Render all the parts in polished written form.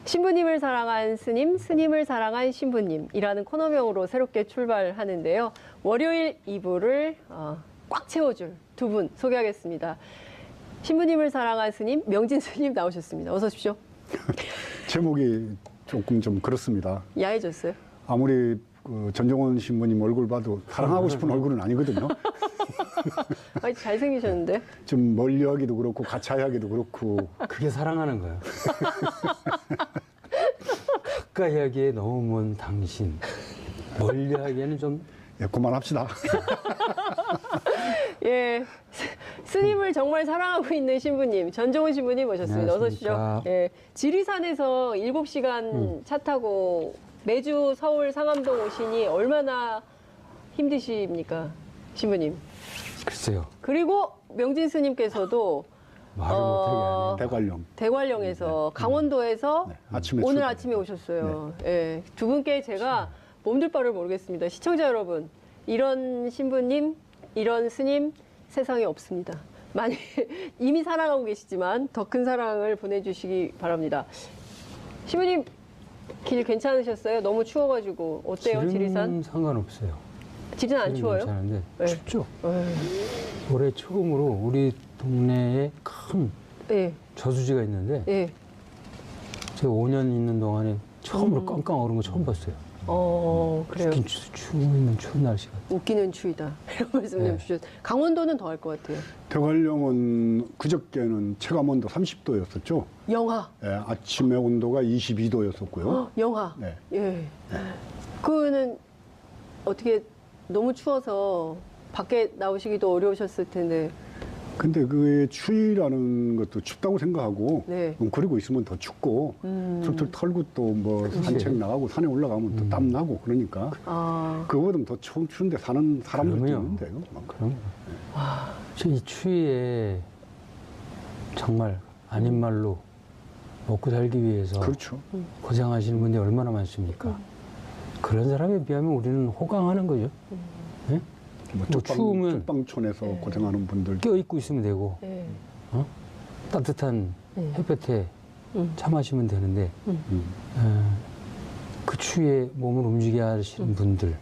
신부님을 사랑한 스님, 스님을 사랑한 신부님이라는 코너명으로 새롭게 출발하는데요. 월요일 2부를 꽉 채워줄 두 분 소개하겠습니다. 신부님을 사랑한 스님, 명진 스님 나오셨습니다. 어서 오십시오. 제목이 조금 좀 그렇습니다. 야해졌어요? 아무리 그 전종원 신부님 얼굴 봐도 사랑하고 싶은 얼굴은 아니거든요. 아니, 잘생기셨는데? 좀 멀리하기도 그렇고 가까이하기도 그렇고. 그게 사랑하는 거예요. 가까이 하기에 너무 먼 당신, 멀리 하기에는 좀. 예, 그만합시다. 예, 스님을 정말 사랑하고 있는 신부님, 전종훈 신부님 모셨습니다. 어서 오십시오. 예, 지리산에서 7시간 차 타고 매주 서울 상암동 오시니 얼마나 힘드십니까, 신부님? 글쎄요. 그리고 명진 스님께서도 말을 못하게 하네. 대관령. 대관령에서 강원도에서 네, 아침에 오늘 출발. 아침에 오셨어요. 예, 두 분께 제가 몸둘 바를 모르겠습니다. 시청자 여러분, 이런 신부님, 이런 스님 세상에 없습니다. 많이 이미 사랑하고 계시지만 더 큰 사랑을 보내주시기 바랍니다. 신부님 길 괜찮으셨어요? 너무 추워가지고 어때요, 지리산? 상관없어요. 지리산 안 추워요? 괜찮은데 네. 춥죠. 올해 처음으로 우리 동네에 큰 예, 저수지가 있는데 예. 제가 5년 있는 동안에 처음으로 깡깡 얼은 거 처음 봤어요. 그래요. 춥긴 추운 추운 날씨가. 웃기는 추위다. 이런 말씀 좀 주셨어요. 강원도는 더 할 것 같아요. 대관령은 그저께는 체감온도 30도였었죠. 영하. 예, 아침에 온도가 22도였었고요. 영하. 네. 예. 그거는 어떻게 너무 추워서 밖에 나오시기도 어려우셨을 텐데. 근데 그 추위라는 것도 춥다고 생각하고 네. 그러고 있으면 더 춥고 툴툴 털고 또 뭐 산책 나가고 산에 올라가면 또 땀 나고 그러니까 그거보다 더 추운데 사는 사람들도 그럼요. 있는데요. 그럼. 이 추위에 정말 아닌 말로 먹고 살기 위해서 그렇죠. 고생하시는 분들이 얼마나 많습니까? 그런 사람에 비하면 우리는 호강하는 거죠. 예? 뭐 추우면 쪽방촌에서 고생하는 분들 껴입고 있으면 되고 예. 따뜻한 햇볕에 차 마시면 되는데 그 추위에 몸을 움직여 하시는 분들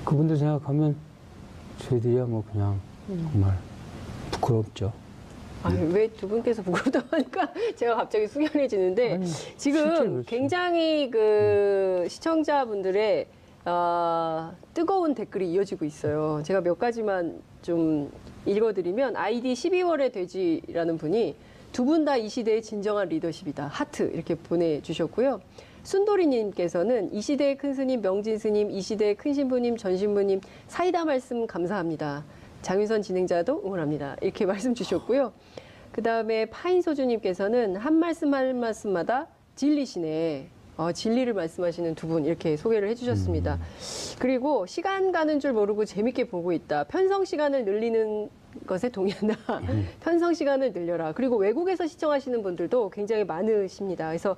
그분들 생각하면 저희들이야 뭐 그냥 정말 부끄럽죠. 왜 두 분께서 부끄럽다고 하니까 제가 갑자기 숙연해지는데 아니, 실제로 지금 그렇죠. 굉장히 그 시청자분들의 뜨거운 댓글이 이어지고 있어요. 제가 몇 가지만 좀 읽어드리면 아이디 12월의 돼지라는 분이 두 분 다 이 시대의 진정한 리더십이다. 하트 이렇게 보내주셨고요. 순돌이님께서는 이 시대의 큰 스님 명진 스님, 이 시대의 큰 신부님 전 신부님 사이다 말씀 감사합니다. 장윤선 진행자도 응원합니다. 이렇게 말씀 주셨고요. 그 다음에 파인소주님께서는 한 말씀 한 말씀마다 진리시네. 진리를 말씀하시는 두 분 이렇게 소개를 해주셨습니다. 그리고 시간 가는 줄 모르고 재밌게 보고 있다. 편성 시간을 늘리는 것에 동의한다. 편성 시간을 늘려라. 그리고 외국에서 시청하시는 분들도 굉장히 많으십니다. 그래서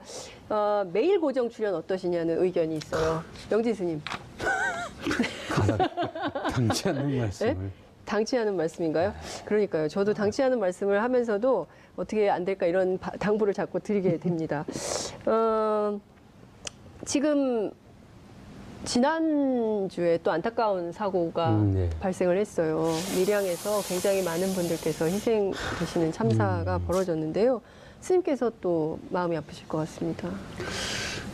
매일 고정 출연 어떠시냐는 의견이 있어요. 명진 스님. 당치 않는 말씀을. 네? 당치 않은 말씀인가요? 그러니까요. 저도 당치 않은 말씀을 하면서도 어떻게 안 될까 이런 당부를 자꾸 드리게 됩니다. 지금 지난주에 또 안타까운 사고가 네. 발생을 했어요. 밀양에서 굉장히 많은 분들께서 희생되시는 참사가 벌어졌는데요. 스님께서 또 마음이 아프실 것 같습니다.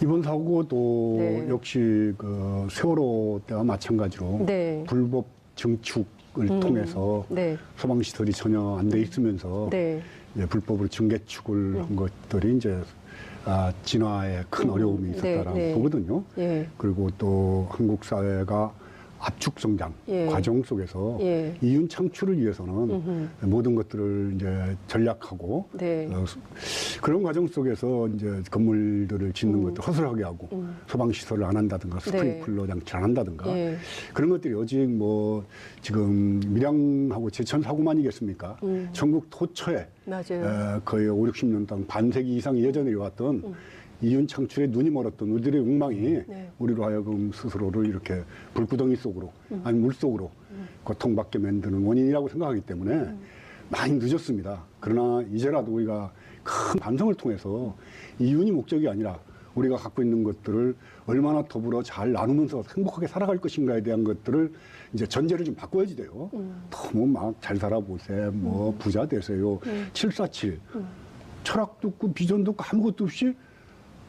이번 사고도 네. 역시 그 세월호 때와 마찬가지로 네. 불법 증축을 통해서 네. 소방시설이 전혀 안 돼 있으면서 네. 이제 불법으로 증개축을 한 것들이 이제 진화에 큰 어려움이 있었다라고 네, 네. 보거든요. 예. 그리고 또 한국 사회가 압축 성장 예. 과정 속에서 예. 이윤 창출을 위해서는 모든 것들을 이제 전략하고 네. 그런 과정 속에서 이제 건물들을 짓는 것도 허술하게 하고 소방 시설을 안 한다든가 스프링클러 장치를 안 한다든가 예. 그런 것들이 오직 뭐 지금 밀양하고 제천 사고만이겠습니까? 전국 토처에 맞아요. 거의 5, 60년 동안 반세기 이상 예전에 왔던 이윤 창출에 눈이 멀었던 우리들의 욕망이 네. 우리로 하여금 스스로를 이렇게 불구덩이 속으로 아니 물 속으로 고통받게 만드는 원인이라고 생각하기 때문에 많이 늦었습니다. 그러나 이제라도 우리가 큰 반성을 통해서 이윤이 목적이 아니라 우리가 갖고 있는 것들을 얼마나 더불어 잘 나누면서 행복하게 살아갈 것인가에 대한 것들을 이제 전제를 좀 바꿔야지 돼요. 너무 막 잘 살아보세요. 뭐 부자 되세요. 747. 철학도 없고 비전도 없고 아무것도 없이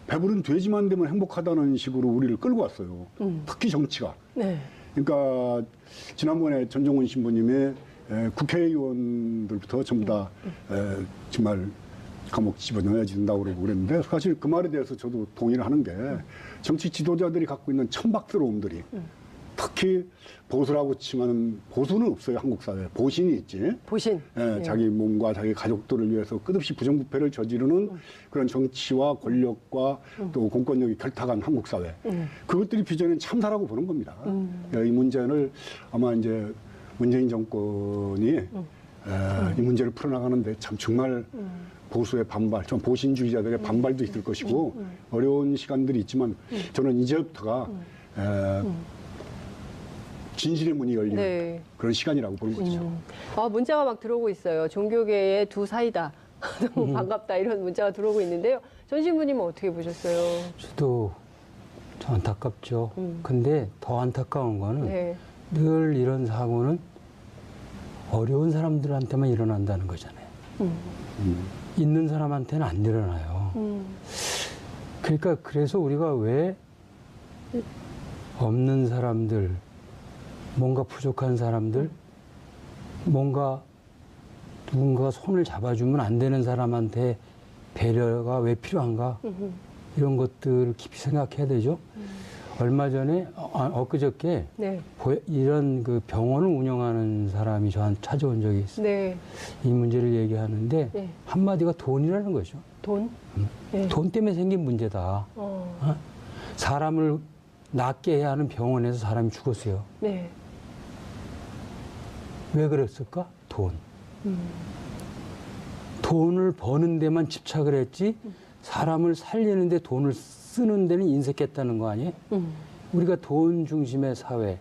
배부른 돼지만 되면 행복하다는 식으로 우리를 끌고 왔어요. 특히 정치가. 네. 그러니까 지난번에 전종훈 신부님의 국회의원들부터 전부 다 정말 감옥 집어넣어야 된다고 그러고 그랬는데 사실 그 말에 대해서 저도 동의를 하는 게 정치 지도자들이 갖고 있는 천박스러움들이 특히 보수라고 치면 보수는 없어요. 한국 사회에. 보신이 있지. 보신. 예, 자기 몸과 자기 가족들을 위해서 끝없이 부정부패를 저지르는 그런 정치와 권력과 또 공권력이 결탁한 한국 사회. 그것들이 빚어낸 참사라고 보는 겁니다. 이 문제를 아마 이제 문재인 정권이 이 문제를 풀어나가는데 참 정말 보수의 반발, 좀 보신주의자들의 반발도 있을 것이고 어려운 시간들이 있지만 저는 이제부터가 진실의 문이 열리는 네. 그런 시간이라고 보는 거죠. 아, 문자가 막 들어오고 있어요. 종교계의 두 사이다. 너무 반갑다. 이런 문자가 들어오고 있는데요. 전 신부님은 어떻게 보셨어요? 저도 좀 안타깝죠. 근데 더 안타까운 거는 네. 늘 이런 사고는 어려운 사람들한테만 일어난다는 거잖아요. 있는 사람한테는 안 일어나요. 그러니까 그래서 우리가 왜 없는 사람들, 뭔가 부족한 사람들, 뭔가 누군가가 손을 잡아주면 안 되는 사람한테 배려가 왜 필요한가? 이런 것들을 깊이 생각해야 되죠. 얼마 전에, 엊그저께 네. 이런 그 병원을 운영하는 사람이 저한테 찾아온 적이 있어요. 네. 이 문제를 얘기하는데 네. 한마디가 돈이라는 거죠. 돈? 네. 돈 때문에 생긴 문제다. 사람을 낫게 해야 하는 병원에서 사람이 죽었어요. 네. 왜 그랬을까? 돈. 돈을 버는 데만 집착을 했지 사람을 살리는데 돈을 쓰는 데는 인색했다는 거 아니에요? 우리가 돈 중심의 사회.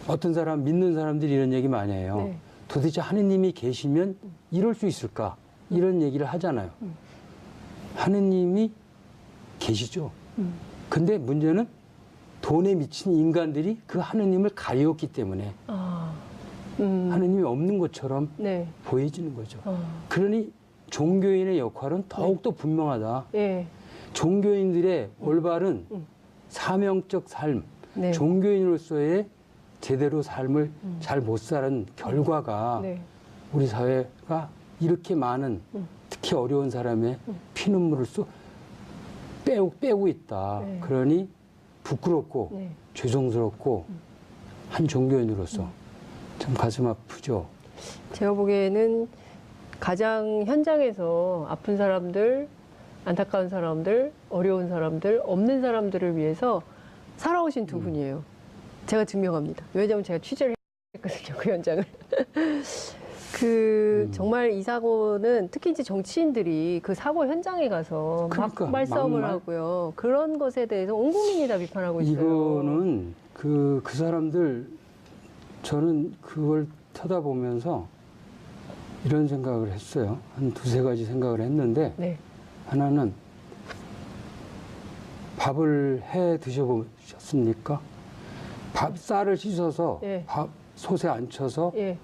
어떤 사람, 믿는 사람들이 이런 얘기 많이 해요. 네. 도대체 하느님이 계시면 이럴 수 있을까? 이런 얘기를 하잖아요. 하느님이 계시죠. 근데 문제는 돈에 미친 인간들이 그 하느님을 가리웠기 때문에 하느님이 없는 것처럼 네. 보여지는 거죠. 그러니 종교인의 역할은 더욱더 분명하다. 예. 종교인들의 올바른 사명적 삶, 네. 종교인으로서의 제대로 삶을 잘 못 사는 결과가 네. 우리 사회가 이렇게 많은 특히 어려운 사람의 피눈물을 빼고 있다. 네. 그러니 부끄럽고 네. 죄송스럽고 한 종교인으로서 참 가슴 아프죠. 제가 보기에는 가장 현장에서 아픈 사람들, 안타까운 사람들, 어려운 사람들, 없는 사람들을 위해서 살아오신 두 분이에요. 제가 증명합니다. 왜냐하면 제가 취재를 했거든요, 그 현장을. 정말 이 사고는 특히 이제 정치인들이 그 사고 현장에 가서 그러니까, 말싸움을 막말. 하고요. 그런 것에 대해서 온 국민이 다 비판하고 있어요. 이거는 그 사람들 저는 그걸 쳐다보면서 이런 생각을 했어요. 한 두세 가지 생각을 했는데 네. 하나는 밥을 해 드셔보셨습니까? 쌀을 씻어서 예. 솥에 앉혀서 예.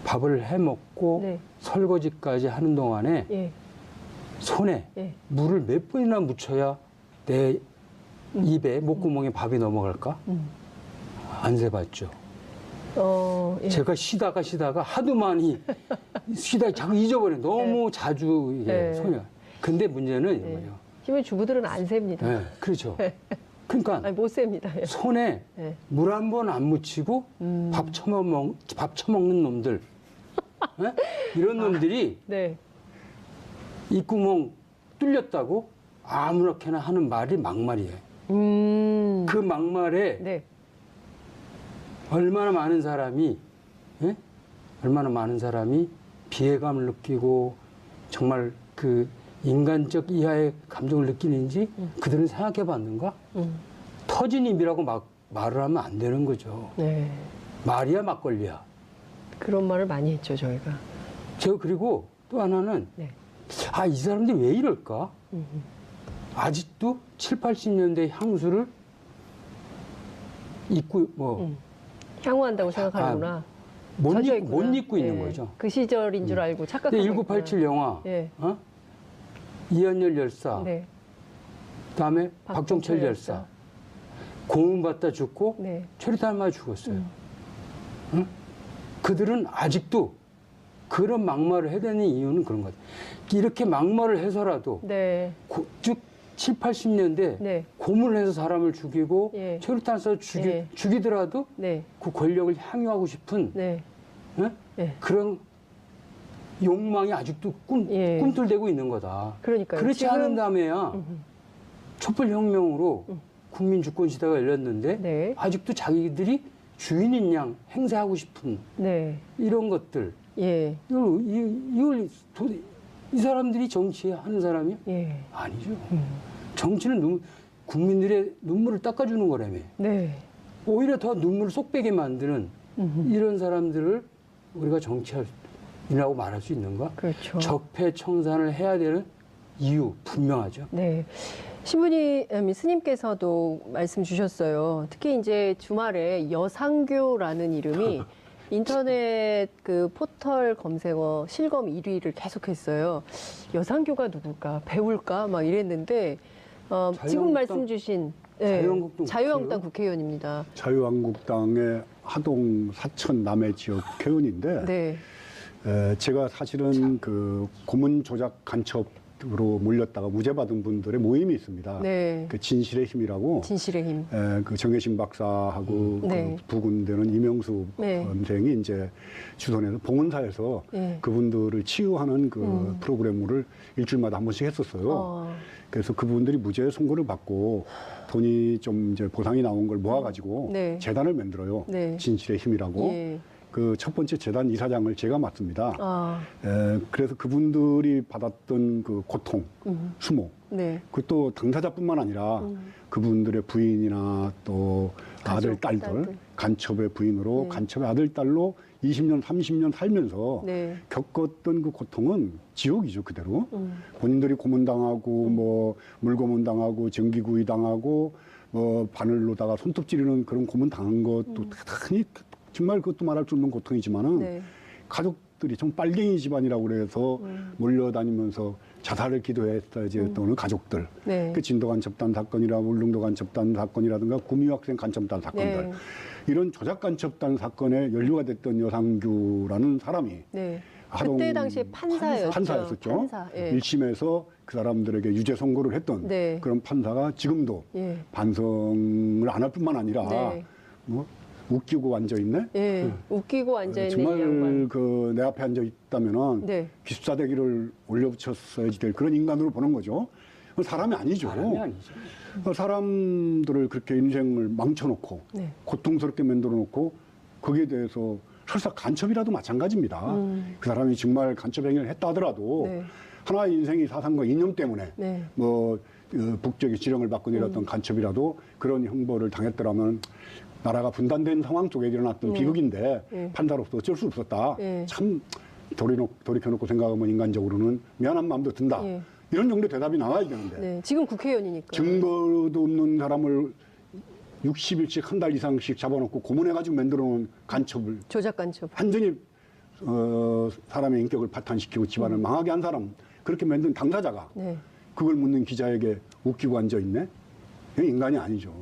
밥을 해 먹고 네. 설거지까지 하는 동안에 예. 손에 예. 물을 몇 번이나 묻혀야 내 입에 목구멍에 밥이 넘어갈까? 안 세봤죠. 예. 제가 쉬다가 하도 많이 쉬다가 자꾸 잊어버려. 너무 자주 이게 네. 손이. 근데 문제는 이거예요. 힘의 주부들은 안 셉니다. 네, 그렇죠. 그러니까 아니, 못 셉니다. 예. 손에 네. 물 한 번 안 묻히고 밥 처먹는 놈들. 네? 이런 놈들이 네. 입구멍 뚫렸다고 아무렇게나 하는 말이 막말이에요. 그 막말에 네. 얼마나 많은 사람이 비애감을 느끼고 정말 그 인간적 이하의 감정을 느끼는지 그들은 생각해 봤는가? 터진 입이라고 막 말을 하면 안 되는 거죠. 네. 말이야 막걸리야. 그런 말을 많이 했죠, 저희가. 그리고 또 하나는 네. 아, 이 사람들이 왜 이럴까? 아직도 7, 80년대 향수를 입고 향후한다고 생각하는구나. 못 젖어 입고, 못 있구나. 입고 있는 예. 거죠. 그 시절인 줄 알고 착각하고 근데 1987 영화, 예. 이한열 열사, 네. 그다음에 박종철 열사, 고문 받다 죽고 네. 최루탄 맞아 죽었어요. 응? 그들은 아직도 그런 막말을 해야 되는 이유는 그런 것 같아요. 이렇게 막말을 해서라도 네. 즉 7, 80년대 네. 고문을 해서 사람을 죽이고 예. 최루탄 쏴서 예. 죽이더라도 네. 그 권력을 향유하고 싶은 네. 응? 예. 그런 욕망이 아직도 예. 꿈틀대고 있는 거다. 그러니까요. 그렇지 지금- 않은 다음에야 촛불혁명으로 국민 주권 시대가 열렸는데 네. 아직도 자기들이 주인인 양 행세하고 싶은 네. 이런 것들 예. 이 사람들이 정치하는 사람이 예. 아니죠. 정치는 국민들의 눈물을 닦아주는 거라며. 네. 오히려 더 눈물을 쏙 빼게 만드는 이런 사람들을 우리가 정치인이라고 말할 수 있는가? 그렇죠. 적폐청산을 해야 되는 이유 분명하죠. 네. 신부님, 스님께서도 말씀 주셨어요. 특히 이제 주말에 여상교라는 이름이 인터넷 그 포털 검색어 실검 1위를 계속했어요. 여상교가 누굴까? 배울까? 막 이랬는데, 지금 말씀 주신 자유한국당 국회의원입니다. 자유한국당의 하동 사천 남해 지역 회원인데 네. 제가 사실은 그 고문 조작 간첩으로 몰렸다가 무죄 받은 분들의 모임이 있습니다. 네. 그 진실의 힘이라고 진실의 힘. 그 정혜신 박사하고 네. 그 부군되는 이명수 네. 선생이 이제 주선해서 봉헌사에서 네. 그분들을 치유하는 그 프로그램을 일주일마다 한 번씩 했었어요. 그래서 그분들이 무죄 선고를 받고 돈이 좀 이제 보상이 나온 걸 모아가지고 네. 재단을 만들어요. 네. 진실의 힘이라고. 예. 그 첫 번째 재단 이사장을 제가 맡습니다. 아. 그래서 그분들이 받았던 그 고통, 수모, 네. 그것도 당사자뿐만 아니라 그분들의 부인이나 또 아들, 딸들, 딸들. 간첩의 부인으로 네. 간첩의 아들, 딸로 20년, 30년 살면서 네. 겪었던 그 고통은 지옥이죠, 그대로. 본인들이 고문당하고 뭐 물고문당하고 정기구이당하고 뭐 바늘로다가 손톱 찌르는 그런 고문 당한 것도 대단히 정말 그것도 말할 수 없는 고통이지만은 네. 가족들이 좀 빨갱이 집안이라고 그래서 몰려다니면서 자살을 기도했다지 또는 가족들. 네. 그 진도간 접단 사건이라 울릉도간 접단 사건이라든가 구미학생 간첩단 사건들. 네. 이런 조작 간첩단 사건에 연루가 됐던 여상규라는 사람이 네. 하동 그때 당시에 판사였죠. 판사였었죠. 판사, 예. 1심에서 그 사람들에게 유죄 선고를 했던 네. 그런 판사가 지금도 예. 반성을 안 할 뿐만 아니라 네. 뭐 웃기고 앉아 있네. 예. 웃기고 앉아 있는 이 정말 양반. 그 내 앞에 앉아 있다면은 네. 기숙사대기를 올려붙였어야지 될 그런 인간으로 보는 거죠. 사람이 아니죠. 사람이 아니죠. 사람들을 그렇게 인생을 망쳐놓고 네. 고통스럽게 만들어놓고 거기에 대해서 설사 간첩이라도 마찬가지입니다. 그 사람이 정말 간첩 행위를 했다 하더라도 네. 하나의 인생이 사상과 이념 때문에 네. 뭐 북적의 지령을 받고 내렸던 간첩이라도 그런 형벌을 당했더라면 나라가 분단된 상황 속에 일어났던 비극인데 네. 판사로서 어쩔 수 없었다. 네. 참 돌이켜놓고 생각하면 인간적으로는 미안한 마음도 든다. 네. 이런 정도의 대답이 나와야 되는데 네. 지금 국회의원이니까. 증거도 없는 사람을 60일씩 한 달 이상씩 잡아놓고 고문해가지고 만들어놓은 간첩을 조작 간첩. 완전히 사람의 인격을 파탄시키고 집안을 망하게 한 사람 그렇게 만든 당사자가 네. 그걸 묻는 기자에게 웃기고 앉아있네? 이건 인간이 아니죠.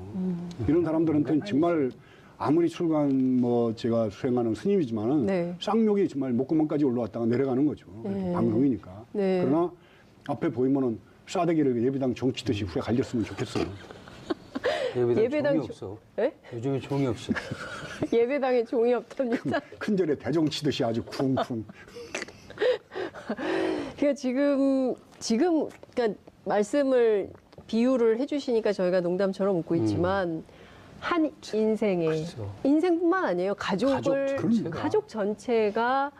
이런 사람들한테는 정말 아무리 출간 뭐 제가 수행하는 스님이지만은 네. 쌍욕이 정말 목구멍까지 올라왔다가 내려가는 거죠. 네. 방송이니까. 네. 그러나 앞에 보이면은 싸대기를 예비당 종치듯이 후에 갈렸으면 좋겠어요. 예배당 종이 조- 없어. 예? 요즘에 종이 없어. 예배당에 종이 없답니다. 큰 절에 대종치듯이 아주 쿵쿵. 그러니까 지금 그러니까 말씀을 비유를 해주시니까 저희가 농담처럼 웃고 있지만 한 인생에 그렇죠. 인생뿐만 아니에요. 가족을 그러니까. 가족 전체가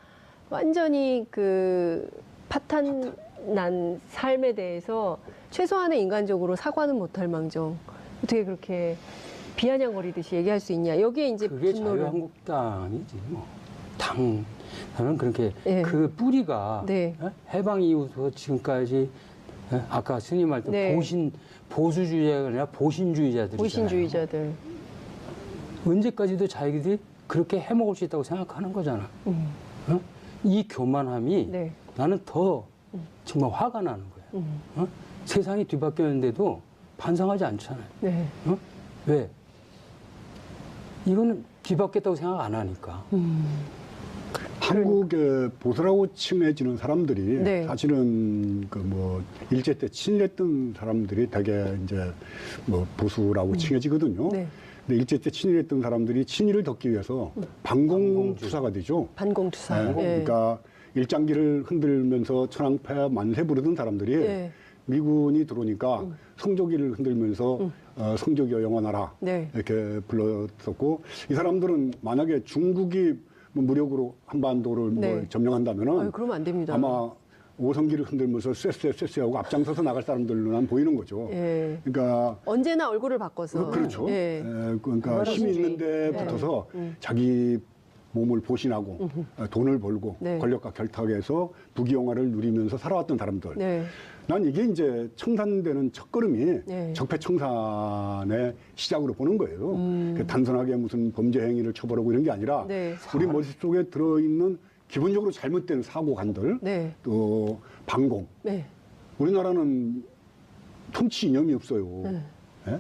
완전히 그 파탄난 삶에 대해서 최소한의 인간적으로 사과는 못할 망정 어떻게 그렇게 비아냥거리듯이 얘기할 수 있냐. 여기에 이제 그게 분노를 자유한국당이지 뭐. 저는 그렇게 예. 그 뿌리가 네. 해방 이후부터 지금까지 아까 스님 말씀 네. 보수주의자가 아니라 보신주의자들이잖아요. 보신주의자들. 언제까지도 자기들이 그렇게 해먹을 수 있다고 생각하는 거잖아. 어? 이 교만함이 네. 나는 더 정말 화가 나는 거야. 어? 세상이 뒤바뀌었는데도 반성하지 않잖아요. 네. 어? 왜? 이거는 뒤바뀌었다고 생각 안 하니까. 한국의 보수라고 칭해지는 사람들이 네. 사실은 그 뭐 일제 때 친일했던 사람들이 되게 이제 뭐 보수라고 칭해지거든요. 네. 근데 일제 때 친일했던 사람들이 친일을 덮기 위해서 반공투사가 되죠. 반공투사. 네. 그러니까 일장기를 흔들면서 천황폐하 만세 부르던 사람들이 네. 미군이 들어오니까 성조기를 흔들면서 성조기여 영원하라 네. 이렇게 불렀었고, 이 사람들은 만약에 중국이 뭐 무력으로 한반도를 뭐 네. 점령한다면은 아유, 그러면 안 됩니다. 아마 오성기를 흔들면서 쎄쎄쎄쎄하고 앞장서서 나갈 사람들로는 보이는 거죠. 예. 그러니까 언제나 얼굴을 바꿔서. 그렇죠. 예. 그러니까 힘이 있는 데 네. 붙어서 자기 몸을 보신하고 돈을 벌고 네. 권력과 결탁해서 부귀영화를 누리면서 살아왔던 사람들. 네. 난 이게 이제 청산되는 첫걸음이 네. 적폐청산의 시작으로 보는 거예요. 그 단순하게 무슨 범죄 행위를 처벌하고 이런 게 아니라 네. 우리 머릿속에 들어있는 기본적으로 잘못된 사고관들, 네. 또 반공. 네. 우리나라는 통치 이념이 없어요. 네. 예?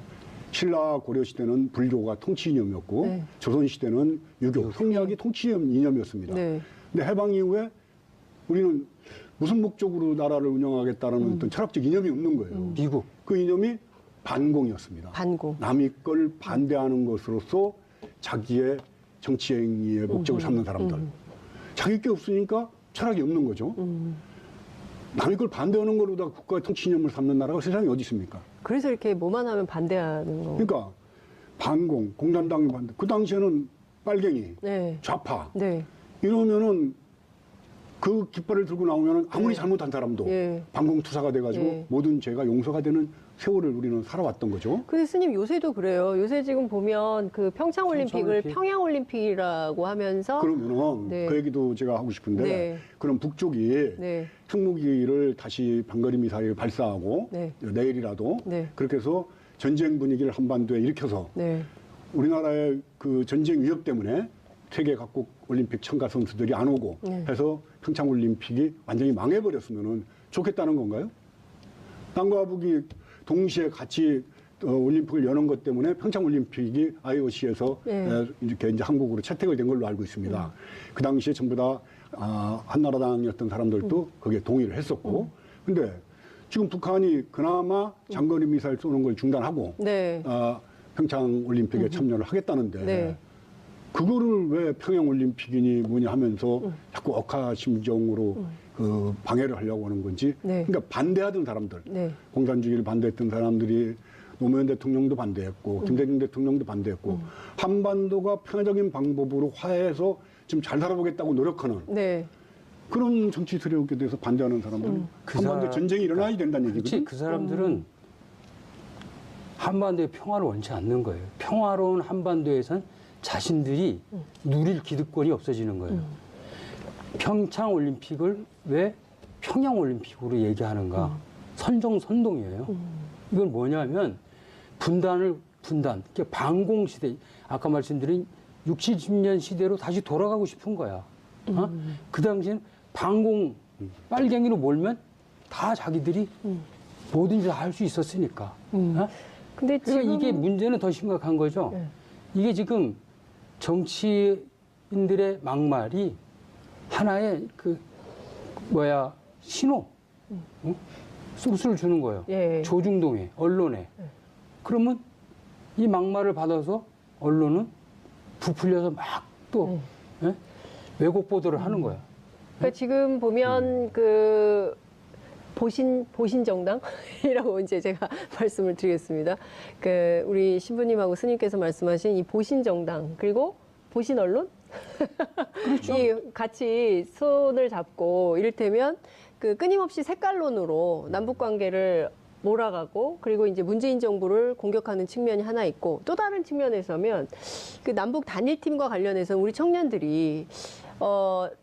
신라 고려 시대는 불교가 통치 이념이었고 네. 조선 시대는 유교, 성리학이 통치 이념이었습니다. 네. 근데 해방 이후에 우리는 무슨 목적으로 나라를 운영하겠다는 어떤 철학적 이념이 없는 거예요. 미국. 그 이념이 반공이었습니다. 반공. 남의 걸 반대하는 것으로서 자기의 정치 행위의 목적을 삼는 사람들. 자기 게 없으니까 철학이 없는 거죠. 남의 걸 반대하는 걸로다 국가의 통치 이념을 삼는 나라가 세상에 어디 있습니까? 그래서 이렇게 뭐만 하면 반대하는 거. 그러니까 반공, 공산당 반대. 그 당시에는 빨갱이, 네. 좌파 네. 이러면은 그 깃발을 들고 나오면은 아무리 네. 잘못한 사람도 예. 반공투사가 돼가지고 예. 모든 죄가 용서가 되는 세월을 우리는 살아왔던 거죠. 근데 스님 요새도 그래요. 요새 지금 보면 그 평창올림픽을 평창올림픽. 평양올림픽이라고 하면서 그러면은 네. 그 얘기도 제가 하고 싶은데 네. 그럼 북쪽이 네. 핵무기를 다시 반거리 미사일 발사하고 네. 내일이라도 네. 그렇게 해서 전쟁 분위기를 한반도에 일으켜서 네. 우리나라의 그 전쟁 위협 때문에 세계 각국 올림픽 참가 선수들이 안 오고 네. 해서 평창올림픽이 완전히 망해버렸으면 좋겠다는 건가요? 남과 북이 동시에 같이 올림픽을 여는 것 때문에 평창올림픽이 IOC에서 네. 이렇게 이제 한국으로 채택을 된 걸로 알고 있습니다. 그 당시에 전부 다 한나라당이었던 사람들도 거기에 동의를 했었고, 근데 지금 북한이 그나마 장거리 미사일 쏘는 걸 중단하고 네. 평창올림픽에 참여를 하겠다는데 네. 그거를 왜 평양올림픽이니 뭐냐 하면서 자꾸 억하심정으로 그 방해를 하려고 하는 건지. 네. 그러니까 반대하던 사람들, 네. 공산주의를 반대했던 사람들이 노무현 대통령도 반대했고 김대중 대통령도 반대했고 한반도가 평화적인 방법으로 화해해서 지금 잘 살아보겠다고 노력하는 네. 그런 정치 세력에 대해서 반대하는 사람들은 한반도 전쟁이 일어나야 된다는 그렇지. 얘기거든. 그 사람들은 한반도의 평화를 원치 않는 거예요. 평화로운 한반도에선 자신들이 누릴 기득권이 없어지는 거예요. 평창 올림픽을 왜 평양 올림픽으로 얘기하는가? 선동이에요. 이건 뭐냐면 분단, 그러니까 반공 시대, 아까 말씀드린 60, 70년 시대로 다시 돌아가고 싶은 거야. 그 당시엔 반공 빨갱이로 몰면 다 자기들이 뭐든지 할 수 있었으니까. 근데 그러니까 지금 이게 문제는 더 심각한 거죠. 네. 이게 지금 정치인들의 막말이 하나의 신호, 소스를 주는 거예요. 예. 조중동에, 언론에. 그러면 이 막말을 받아서 언론은 부풀려서 막 또 왜곡 보도를 하는 거야. 그러니까 지금 보면 그 보신 정당이라고 이제 제가 말씀을 드리겠습니다. 그 우리 신부님하고 스님께서 말씀하신 이 보신 정당 그리고 보신 언론 그렇죠. 이 같이 손을 잡고 이를테면 그 끊임없이 색깔론으로 남북 관계를 몰아가고 그리고 이제 문재인 정부를 공격하는 측면이 하나 있고 또 다른 측면에서면 그 남북 단일팀과 관련해서 우리 청년들이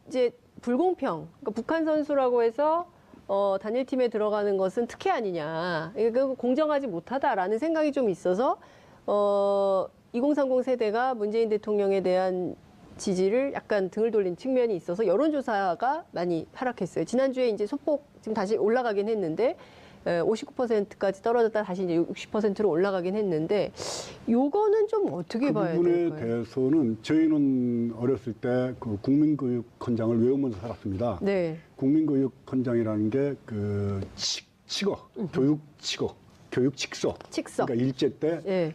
이제 불공평. 그러니까 북한 선수라고 해서 단일팀에 들어가는 것은 특혜 아니냐. 이거 공정하지 못하다라는 생각이 좀 있어서 2030 세대가 문재인 대통령에 대한 지지를 약간 등을 돌린 측면이 있어서 여론조사가 많이 하락했어요. 지난주에 이제 소폭 지금 다시 올라가긴 했는데 59%까지 떨어졌다 다시 이제 60%로 올라가긴 했는데 요거는 좀 어떻게 그 봐야 부분에 될까요? 대해서는 저희는 어렸을 때 그 국민교육헌장을 외우면서 살았습니다. 네. 국민교육헌장이라는 게 그 칙어, 교육칙서. 칙서. 그러니까 일제 때 예.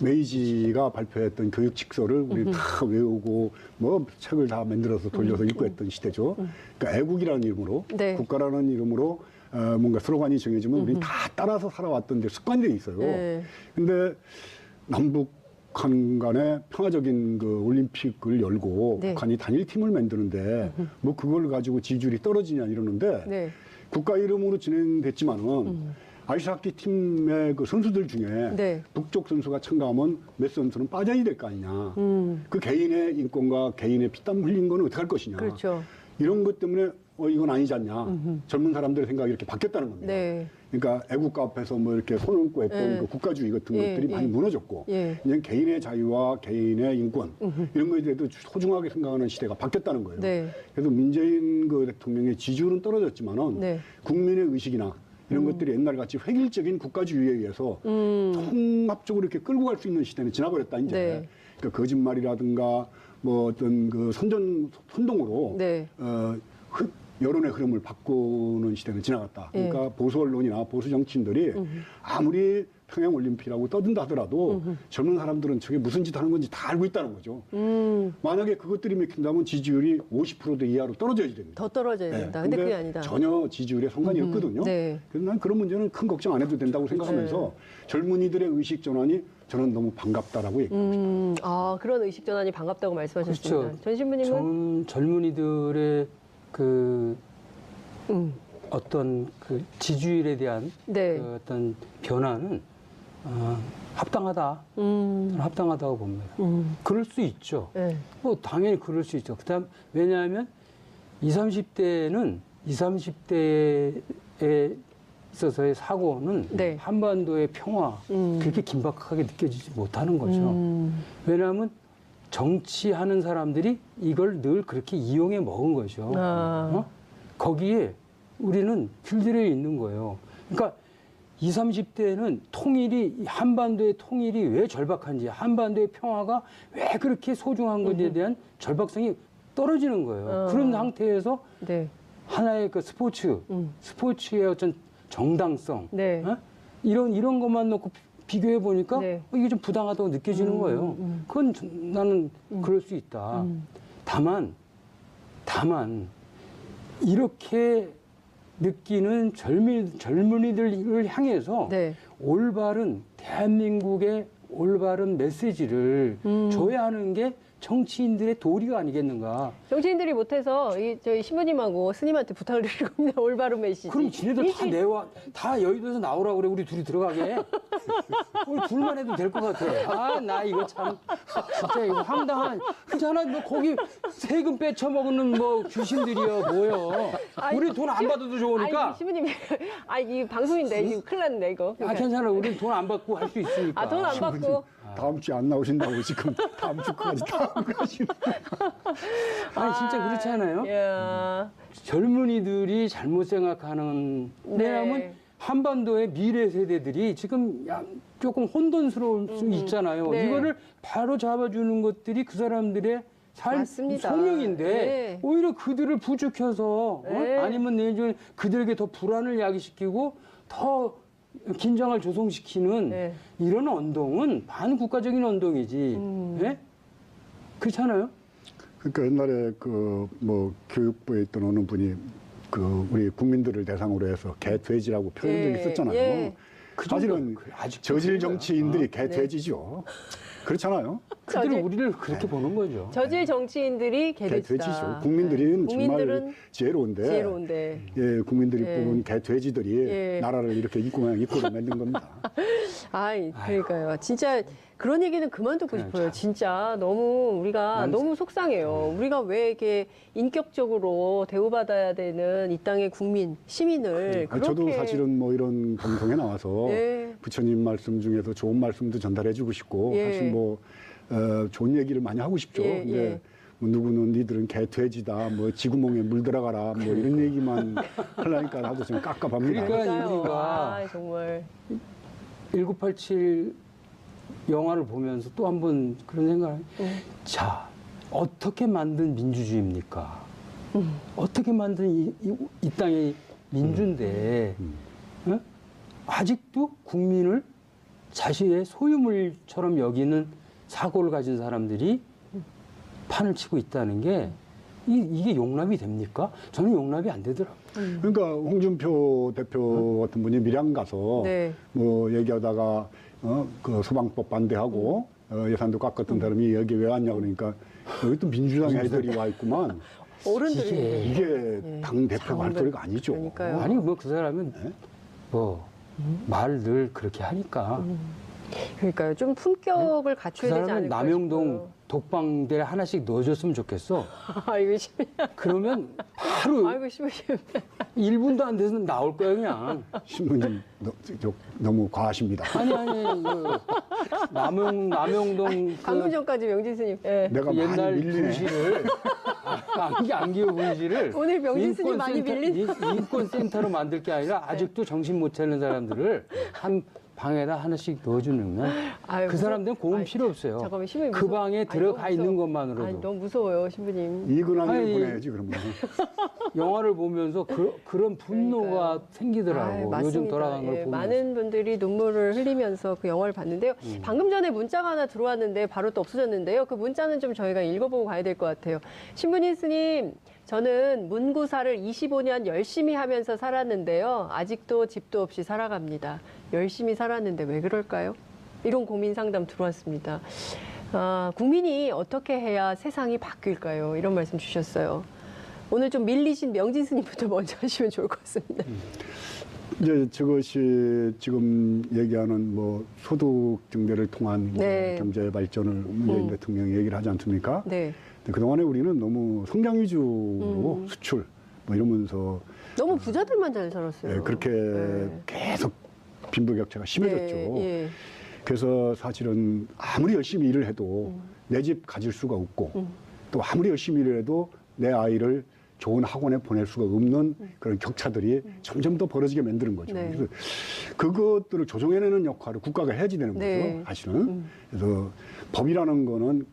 메이지가 발표했던 교육칙서를 우리 다 외우고 뭐 책을 다 만들어서 돌려서 읽고 했던 시대죠. 그러니까 애국이라는 이름으로 네. 국가라는 이름으로 뭔가 슬로건이 정해지면 우리는 다 따라서 살아왔던 데 습관들이 있어요. 네. 근데 남북한 간에 평화적인 그 올림픽을 열고 네. 북한이 단일팀을 만드는데 뭐 그걸 가지고 지지율이 떨어지냐 이러는데 네. 국가 이름으로 진행됐지만은 아이스하키 팀의 그 선수들 중에 네. 북쪽 선수가 참가하면 몇 선수는 빠져야 될 거 아니냐. 그 개인의 인권과 개인의 피땀 흘린 거는 어떻게 할 것이냐. 그렇죠. 이런 것 때문에 이건 아니지 않냐. 젊은 사람들의 생각이 이렇게 바뀌었다는 겁니다. 네. 그러니까 애국가 앞에서 뭐 이렇게 손을 얹고 했던 예. 그 국가주의 같은 예, 것들이 예. 많이 무너졌고 예. 이제 개인의 자유와 개인의 인권 이런 거에 대해서 소중하게 생각하는 시대가 바뀌었다는 거예요. 네. 그래서 문재인 그 대통령의 지지율은 떨어졌지만은 네. 국민의 의식이나 이런 것들이 옛날같이 획일적인 국가주의에 의해서 통합적으로 이렇게 끌고 갈 수 있는 시대는 지나버렸다 이제. 네. 그러니까 거짓말이라든가 뭐 어떤 그 선동으로 네. 여론의 흐름을 바꾸는 시대는 지나갔다. 그러니까 보수 언론이나 보수 정치인들이 아무리 평양올림픽이라고 떠든다 하더라도 젊은 사람들은 저게 무슨 짓 하는 건지 다 알고 있다는 거죠. 만약에 그것들이 맥힌다면 지지율이 50% 이하로 떨어져야 됩니다. 더 떨어져야 된다. 근데 그게 아니다. 전혀 지지율에 상관이 없거든요. 네. 그래서 난 그런 문제는 큰 걱정 안 해도 된다고 생각하면서 젊은이들의 의식 전환이 저는 너무 반갑다라고 얘기합니다. 그런 의식 전환이 반갑다고 말씀하셨습니다. 그렇죠. 전 신부님은 젊은이들의 그 어떤 그 지지율에 대한 네. 그 어떤 변화는 합당하다. 저는 합당하다고 봅니다. 그럴 수 있죠. 네. 뭐 당연히 그럴 수 있죠. 그다음 왜냐하면 20, 30대는 20, 30대에 있어서의 사고는 네. 한반도의 평화 그렇게 긴박하게 느껴지지 못하는 거죠. 왜냐하면 정치하는 사람들이 이걸 늘 그렇게 이용해 먹은 거죠. 거기에 우리는 필드에 있는 거예요. 그러니까 20, 30대는 통일이, 한반도의 통일이 왜 절박한지, 한반도의 평화가 왜 그렇게 소중한 건지에 대한 절박성이 떨어지는 거예요. 그런 상태에서 네. 하나의 그 스포츠의 어떤 정당성, 네. 이런 것만 놓고 비교해 보니까 네. 이게 좀 부당하다고 느껴지는 거예요. 그건 나는 그럴 수 있다. 다만 이렇게 느끼는 젊은이들을 향해서 네. 올바른 대한민국의 올바른 메시지를 줘야 하는 게 정치인들의 도리가 아니겠는가. 정치인들이 못해서 저희 신부님하고 스님한테 부탁을 드릴 겁니다. 올바른 메시지. 그럼 지네들 다 여의도에서 나오라고 그래. 우리 둘이 들어가게. 우리 둘만 해도 될 것 같아. 나 이거 참 진짜 이거 황당한. 그렇잖아. 뭐 거기 세금 빼쳐먹는 뭐 귀신들이여 뭐여. 우리 돈 안 받아도 좋으니까. 아니, 신부님, 이 방송인데 지금 큰일 났네 이거. 괜찮아. 우리 돈 안 받고 할 수 있으니까. 돈 안 받고. 다음 주에 안 나오신다고 지금 다음 주까지 다 가시는. 아니 진짜 그렇지 않아요? 야. 젊은이들이 잘못 생각하는 왜냐하면 한반도의 미래 세대들이 지금 조금 혼돈스러울 수 있잖아요. 네. 이거를 바로 잡아주는 것들이 그 사람들의 맞습니다. 소명인데 네. 오히려 그들을 부추겨서 네. 아니면 내일 그들에게 더 불안을 야기시키고 더 긴장을 조성시키는 네. 이런 언동은 반국가적인 언동이지. 예? 그렇잖아요? 그러니까 옛날에 그 뭐 교육부에 있던 어느 분이 그 우리 국민들을 대상으로 해서 개돼지라고 표현한 적이 있었잖아요. 예. 사실은 아직도 저질 그래요. 정치인들이 개돼지죠. 그렇잖아요. 그들은 우리를 그렇게 보는 거죠. 저질 정치인들이 개돼지다. 개돼지죠. 국민들은 정말 국민들은 지혜로운데, 지혜로운데. 예, 국민들이 예. 뽑은 개돼지들이 예. 나라를 이렇게 입고를 만든 겁니다. 아이, 그러니까요. 진짜 그런 얘기는 그만 듣고 그냥 싶어요. 참. 진짜 너무 우리가 난- 너무 속상해요. 우리가 왜 이렇게 인격적으로 대우받아야 되는 이 땅의 국민, 시민을 그렇게 저도 사실은 뭐 이런 방송에 나와서 예. 부처님 말씀 중에서 좋은 말씀도 전달해주고 싶고 예. 사실 뭐 좋은 얘기를 많이 하고 싶죠. 예, 근데 예. 뭐 누구는 니들은 개 돼지다, 뭐 지구멍에 물 들어가라, 뭐 이런 얘기만 하려니까 나도 좀 깝깝합니다. 그러니까 그러니까요. 우리가 아, 정말 1987 영화를 보면서 또 한 번 그런 생각을 자, 어떻게 만든 민주주의입니까? 어떻게 만든 이 땅의 민주인데 어? 아직도 국민을 자신의 소유물처럼 여기는 사고를 가진 사람들이 판을 치고 있다는 게 이게 용납이 됩니까? 저는 용납이 안 되더라고요. 그러니까 홍준표 대표 같은 분이 밀양 가서 네. 뭐 얘기하다가 그 소방법 반대하고 예산도 깎았던 사람이 여기 왜 왔냐 그러니까 여기 또 민주당 애들이 와 있구만. 어른들이 이게 당 대표 장관- 말소리가 아니죠. 그러니까요. 아니 뭐 그 사람은 뭐 말 늘 그렇게 하니까 그러니까요. 좀 품격을 그 갖춰야 되지 사람은 않을까 남영동 독방대에 하나씩 넣어줬으면 좋겠어. 싶어요. 아이고 심해. 그러면 바로 아이고 심해. 1분도 안 돼서 나올 거야 그냥. 신부님 너무 과하십니다. 아니 그 남영동 방금 전까지 명진 스님. 예. 내가 그 옛날 많이 밀리네. 분실을 안기호 분실을 오늘 명진 스님 많이 인권센터로 만들 게 아니라 아직도 정신 못 차리는 사람들을 한 방에다 하나씩 넣어주는 건 아유, 그 사람들은 고음 아이, 필요 없어요. 잠깐만, 신부님 그 무서워. 방에 아니, 들어가 너무 있는 무서워. 것만으로도 아니, 너무 무서워요, 신부님. 이근하면 아니, 보내야지 그러면. 영화를 보면서 그런 분노가 그러니까요. 생기더라고. 아유, 요즘 맞습니다. 돌아간 걸 예, 보면서. 많은 분들이 눈물을 흘리면서 그 영화를 봤는데요. 방금 전에 문자가 하나 들어왔는데 바로 또 없어졌는데요. 그 문자는 좀 저희가 읽어보고 가야 될 것 같아요. 신부님 스님, 저는 문구사를 25년 열심히 하면서 살았는데요. 아직도 집도 없이 살아갑니다. 열심히 살았는데 왜 그럴까요? 이런 고민 상담 들어왔습니다. 아, 국민이 어떻게 해야 세상이 바뀔까요? 이런 말씀 주셨어요. 오늘 좀 밀리신 명진 스님부터 먼저 하시면 좋을 것 같습니다. 이제 저것이 지금 얘기하는 뭐 소득 증대를 통한 네. 경제 발전을 문재인 대통령이 얘기를 하지 않습니까? 네. 근데 그동안에 우리는 너무 성장 위주로 수출 뭐 이러면서 너무 부자들만 잘 살았어요. 예, 그렇게 네. 계속 빈부격차가 심해졌죠. 네, 예. 그래서 사실은 아무리 열심히 일을 해도 내 집 가질 수가 없고 또 아무리 열심히 일을 해도 내 아이를 좋은 학원에 보낼 수가 없는 그런 격차들이 점점 더 벌어지게 만드는 거죠. 네. 그래서 그것들을 조정해내는 역할을 국가가 해야지 되는 네. 거죠. 사실은. 그래서 법이라는 거는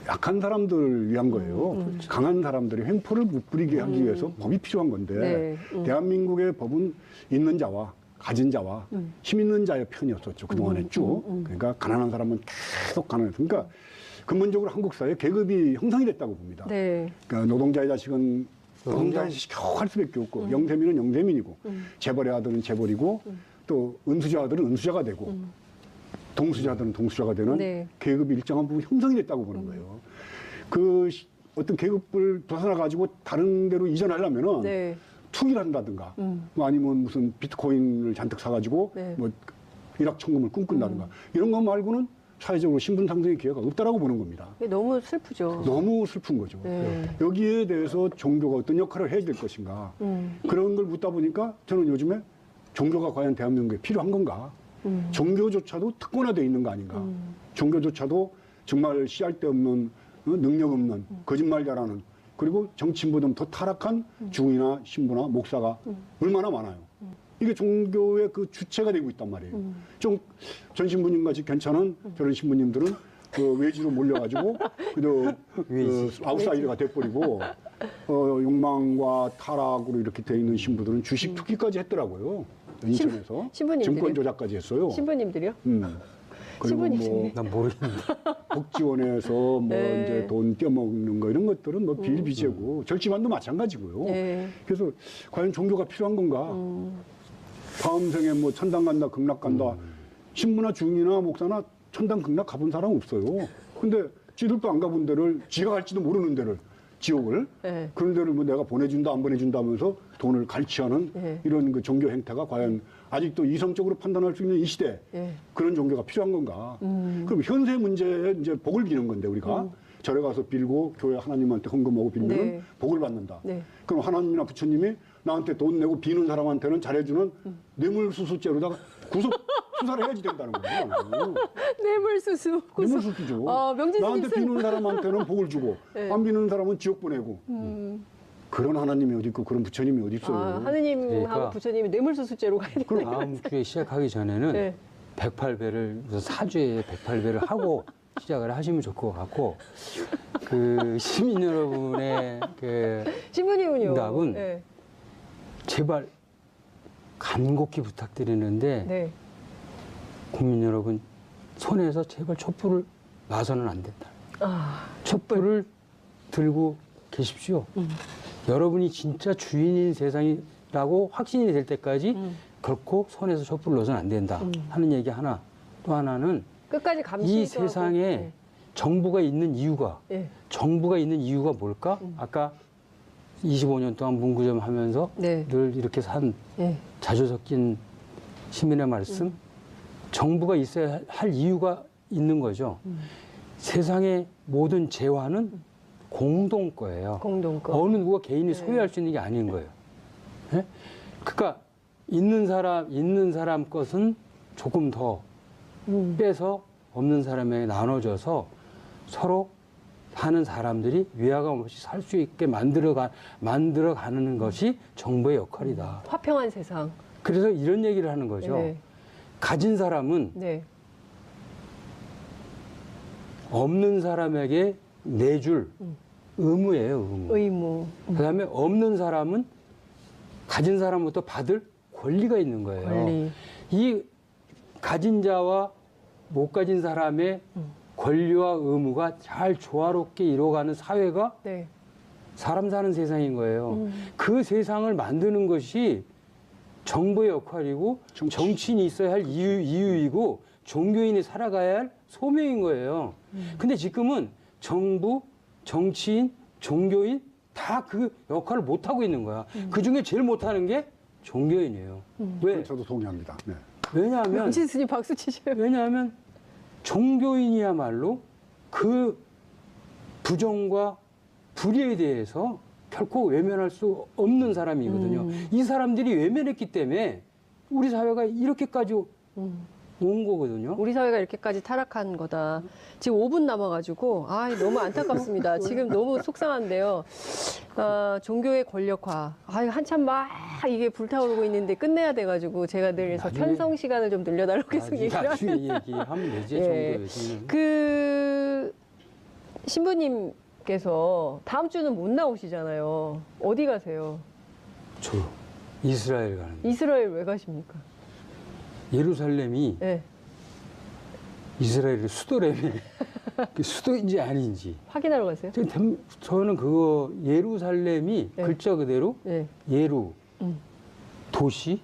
약한 사람들을 위한 거예요. 강한 사람들이 횡포를 못 부리게 하기 위해서 법이 필요한 건데 네. 대한민국의 법은 있는 자와 가진 자와 힘 있는 자의 편이었었죠. 그동안에 쭉. 그러니까 가난한 사람은 계속 가난했어요. 그러니까 근본적으로 한국 사회에 계급이 형성이 됐다고 봅니다. 네. 그러니까 노동자의 자식은 노동자의 자식 겨우 할 수밖에 없고 영세민은 영세민이고 재벌의 아들은 재벌이고 또 은수자 아들은 은수자가 되고 동수자들은 동수자가 되는 네. 계급이 일정한 부분 형성이 됐다고 보는 거예요. 그 어떤 계급을 벗어나 가지고 다른 데로 이전하려면은 네. 투기를 한다든가 뭐 아니면 무슨 비트코인을 잔뜩 사가지고 네. 뭐 일확천금을 꿈꾼다든가 이런 것 말고는 사회적으로 신분 상승의 기회가 없다라고 보는 겁니다. 너무 슬프죠. 너무 슬픈 거죠. 네. 여기에 대해서 종교가 어떤 역할을 해야 될 것인가 그런 걸 묻다 보니까 저는 요즘에 종교가 과연 대한민국에 필요한 건가 종교조차도 특권화되어 있는 거 아닌가 종교조차도 정말 씨알 데 없는 능력 없는 거짓말 잘하는 그리고 정치인보다 더 타락한 중이나 신부나 목사가 얼마나 많아요. 이게 종교의 그 주체가 되고 있단 말이에요. 좀 전 신부님 같이 괜찮은 저런 신부님들은 그 외지로 몰려가지고 그래도 아웃사이더가 돼버리고 욕망과 타락으로 이렇게 돼 있는 신부들은 주식 투기까지 했더라고요. 인천에서 신부님들이요? 증권 조작까지 했어요. 신부님들이요? 그리고 신부님이. 뭐 난 모르겠는데. 복지원에서 뭐 네. 이제 돈 떼먹는 거 이런 것들은 뭐 비일비재고 절지만도 마찬가지고요. 네. 그래서 과연 종교가 필요한 건가? 다음 생에 뭐 천당 간다, 극락 간다. 신부나 중이나 목사나 천당, 극락 가본 사람 없어요. 근데 지들도 안 가본 데를 지가 갈지도 모르는 데를 지옥을 네. 그런 데를 뭐 내가 보내준다 안 보내준다 하면서 돈을 갈취하는 네. 이런 그 종교 행태가 과연 아직도 이성적으로 판단할 수 있는 이 시대 예. 그런 종교가 필요한 건가? 그럼 현세 문제에 이제 복을 비는 건데 우리가 절에 가서 빌고 교회 하나님한테 헌금하고 빌면 네. 복을 받는다. 네. 그럼 하나님이나 부처님이 나한테 돈 내고 비는 사람한테는 잘해주는 뇌물수수죄로다가 구속 수사를 해야지 된다는 거예요. 뇌물수수. 뇌물수수죠. 명진 나한테 스님 비는 사람한테는 복을 주고 네. 안 비는 사람은 지옥 보내고. 그런 하나님이 어디 있고 그런 부처님이 어디 있어요. 하느님하고 그러니까 부처님이 뇌물수수죄로 가야 되는 다음 주에 시작하기 전에는 네. 108배를 사주에 108배를 하고 시작을 하시면 좋을 것 같고 그 시민 여러분의 그 신부님은요. 응답은 네. 제발 간곡히 부탁드리는데 네. 국민 여러분 손에서 제발 촛불을 놔서는 안 된다. 촛불을 들고 계십시오. 여러분이 진짜 주인인 세상이라고 확신이 될 때까지 결코 손에서 촛불을 놓아서는 안 된다 하는 얘기 하나. 또 하나는 끝까지 감시. 이 세상에 정부가 있는 이유가 뭘까? 아까 25년 동안 문구점 하면서 네. 늘 이렇게 산 자주 섞인 시민의 말씀. 정부가 있어야 할 이유가 있는 거죠. 세상의 모든 재화는 공동 거예요. 공동 거. 어느 누가 개인이 소유할 수 있는 게 아닌 거예요. 예? 그러니까 있는 사람 것은 조금 더 빼서 없는 사람에게 나눠줘서 서로 사는 사람들이 위화감 없이 살 수 있게 만들어가는 것이 정부의 역할이다. 화평한 세상. 그래서 이런 얘기를 하는 거죠. 네. 가진 가진 사람은 네. 없는 사람에게 내줄 의무예요, 의무. 의무. 그다음에 없는 사람은 가진 사람부터 받을 권리가 있는 거예요. 권리. 이 가진 자와 못 가진 사람의 권리와 의무가 잘 조화롭게 이루어가는 사회가 네. 사람 사는 세상인 거예요. 그 세상을 만드는 것이 정부의 역할이고 정치인이 있어야 할 이유이고 종교인이 살아가야 할 소명인 거예요. 근데 지금은 정부, 정치인, 종교인 다 그 역할을 못하고 있는 거야. 그 중에 제일 못하는 게 종교인이에요. 왜? 저도 동의합니다. 네. 왜냐하면 명진 스님 박수 치셔요. 왜냐하면 종교인이야말로 그 부정과 불의에 대해서 결코 외면할 수 없는 사람이거든요. 이 사람들이 외면했기 때문에 우리 사회가 이렇게까지 온 거거든요. 우리 사회가 이렇게까지 타락한 거다. 지금 5분 남아가지고 너무 안타깝습니다. 지금 너무 속상한데요. 종교의 권력화. 한참 막 이게 불타오르고 있는데 끝내야 돼가지고 제가 늘 그래서 나중에- 편성 시간을 좀 늘려달라고 계속 얘기를 나중에 하는. 얘기하면 되지. 예. 정도 얘기는. 그 신부님께서 다음 주는 못 나오시잖아요. 어디 가세요? 저 이스라엘 가는 거. 이스라엘 왜 가십니까? 예루살렘이 네. 이스라엘의 수도라며. 그 수도인지 아닌지. 확인하러 가세요? 저는 그거 예루살렘이 네. 글자 그대로 네. 예루 도시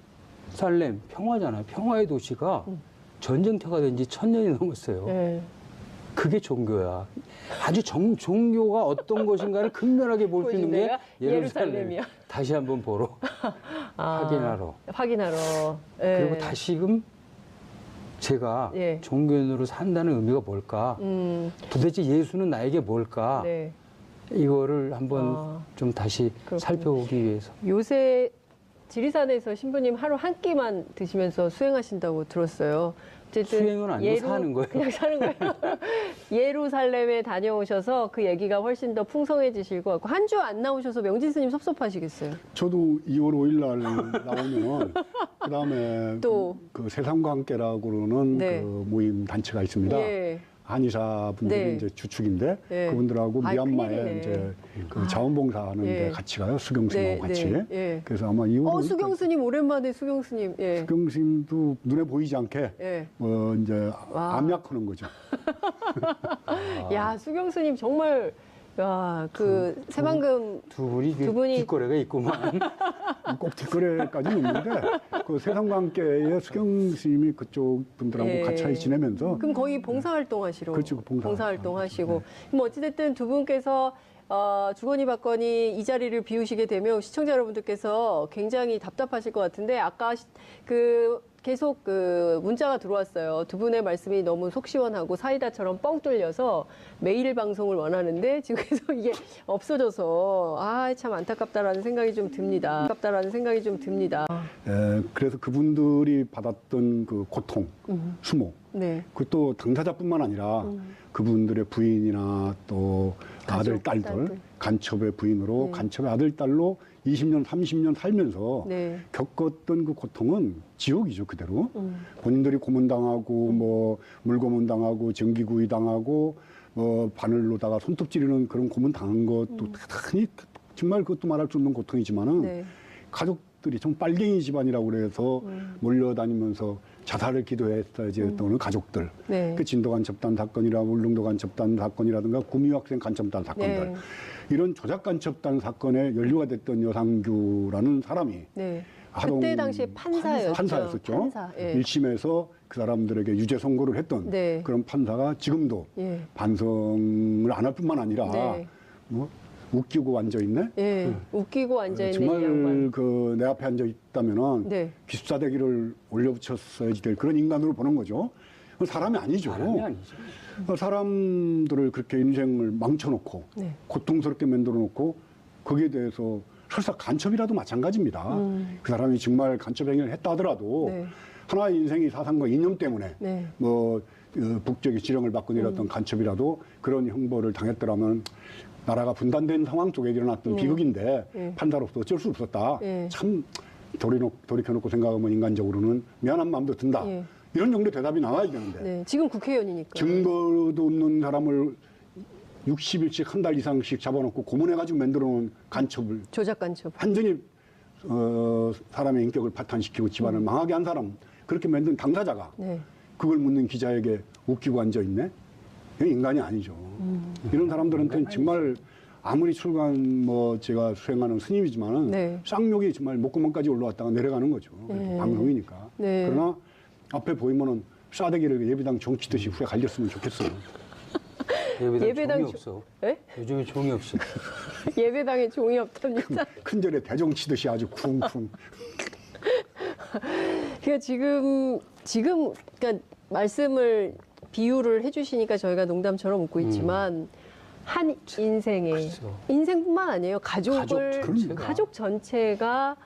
살렘 평화잖아요. 평화의 도시가 전쟁터가 된 지 1000년이 넘었어요. 네. 그게 종교야. 아주 종교가 어떤 것인가를 극명하게 볼 수 있는 게 데가 예루살렘. 예루살렘이야. 다시 한번 보러 확인하러. 확인하러. 예. 그리고 다시금 제가 예. 종교인으로 산다는 의미가 뭘까? 도대체 예수는 나에게 뭘까? 네. 이거를 한번 좀 다시 그렇군요. 살펴보기 위해서. 요새 지리산에서 신부님 하루 한 끼만 드시면서 수행하신다고 들었어요. 어쨌든 수행은 아니고 사는 거예요. 그냥 사는 거예요. 예루살렘에 다녀오셔서 그 얘기가 훨씬 더 풍성해지실 것 같고 한 주 안 나오셔서 명진 스님 섭섭하시겠어요. 저도 2월 5일 날 나오면 그다음에 또. 그 세상과 함께라고 그러는 네. 그 모임 단체가 있습니다. 예. 한의사 분들이 네. 이제 주축인데 네. 그분들하고 아이, 미얀마에 큰일이네. 이제 그 자원봉사하는 예. 데 같이 가요. 수경스님하고 같이. 예. 그래서 아마 2월 5일 수경 스님 오랜만에 수경 스님. 예. 수경스님도 눈에 보이지 않게 예. 이제 와. 암약하는 거죠. 야, 수경 스님 정말 그 새만금 두 분이 두 분이- 뒷거래가 있구만. 꼭 뒷거래까지는 없는데 그 세상과 함께의 수경스님이 그쪽 분들하고 예. 같이 지내면서 그럼 거의 봉사활동 하시러 그렇죠, 봉사활동 하시고 뭐 어찌됐든 두 분께서 주거니 받거니 이 자리를 비우시게 되면 시청자 여러분들께서 굉장히 답답하실 것 같은데 아까 계속 문자가 들어왔어요. 두 분의 말씀이 너무 속 시원하고 사이다처럼 뻥 뚫려서 매일 방송을 원하는데 지금 계속 이게 없어져서 참 안타깝다라는 생각이 좀 듭니다. 안타깝다라는 생각이 좀 듭니다. 그래서 그분들이 받았던 그 고통, 수모, 네. 그것도 당사자뿐만 아니라 그분들의 부인이나 또 아들, 딸들, 간첩의 부인으로 네. 간첩의 아들, 딸로 20년, 30년 살면서 네. 겪었던 그 고통은 지옥이죠, 그대로. 본인들이 고문당하고, 뭐, 물고문당하고, 전기구이당하고, 바늘로다가 손톱 찌르는 그런 고문 당한 것도 대단히 정말 그것도 말할 수 없는 고통이지만은 네. 가족들이 좀 빨갱이 집안이라고 그래서 몰려다니면서 자살을 기도했어야지 했던 가족들. 네. 그 진도간 접단 사건이라고 울릉도간 접단 사건이라든가 구미학생 간첩단 사건들. 네. 이런 조작 간첩단 사건에 연루가 됐던 여상규라는 사람이 네. 하동 그때 당시에 판사였죠. 판사. 예. 1심에서 그 사람들에게 유죄 선고를 했던 네. 그런 판사가 지금도 예. 반성을 안 할 뿐만 아니라 네. 뭐 웃기고 앉아 있네. 예. 웃기고 앉아 있는 이 정말 양반. 그 내 앞에 앉아 있다면은 네. 기숙사대기를 올려붙였어야지 될 그런 인간으로 보는 거죠. 사람이 아니죠. 사람이 아니죠. 사람들을 그렇게 인생을 망쳐놓고 네. 고통스럽게 만들어놓고 거기에 대해서 설사 간첩이라도 마찬가지입니다. 그 사람이 정말 간첩 행위를 했다 하더라도 네. 하나의 인생이 사상과 이념 때문에 네. 뭐 북적의 지령을 받고 내렸던 간첩이라도 그런 형벌을 당했더라면 나라가 분단된 상황 속에 일어났던 비극인데 네. 판사로서 어쩔 수 없었다. 네. 참 돌이켜놓고 생각하면 인간적으로는 미안한 마음도 든다. 네. 이런 정도 대답이 나와야 되는데 네. 지금 국회의원이니까. 증거도 없는 사람을 60일씩 한 달 이상씩 잡아놓고 고문해가지고 만들어놓은 간첩을 조작 간첩. 완전히 사람의 인격을 파탄시키고 집안을 망하게 한 사람, 그렇게 만든 당사자가 네. 그걸 묻는 기자에게 웃기고 앉아있네? 이건 인간이 아니죠. 이런 사람들한테는 정말 아무리 출간 제가 수행하는 스님이지만은 네. 쌍욕이 정말 목구멍까지 올라왔다가 내려가는 거죠. 네. 방송이니까. 네. 그러나 앞에 보이면은 싸대기를 예비당 종치듯이 후에 갈렸으면 좋겠어요. 예배당 예배당 종이 조- 없어. 예? 요즘에 종이 없어. 예배당에 종이 없답니다. 큰절에 대종치듯이 아주 쿵쿵. 그러니까 지금 그러니까 말씀을 비유를 해주시니까 저희가 농담처럼 웃고 있지만 한 인생에 그렇죠. 인생뿐만 아니에요. 가족을 전체가. 가족 전체가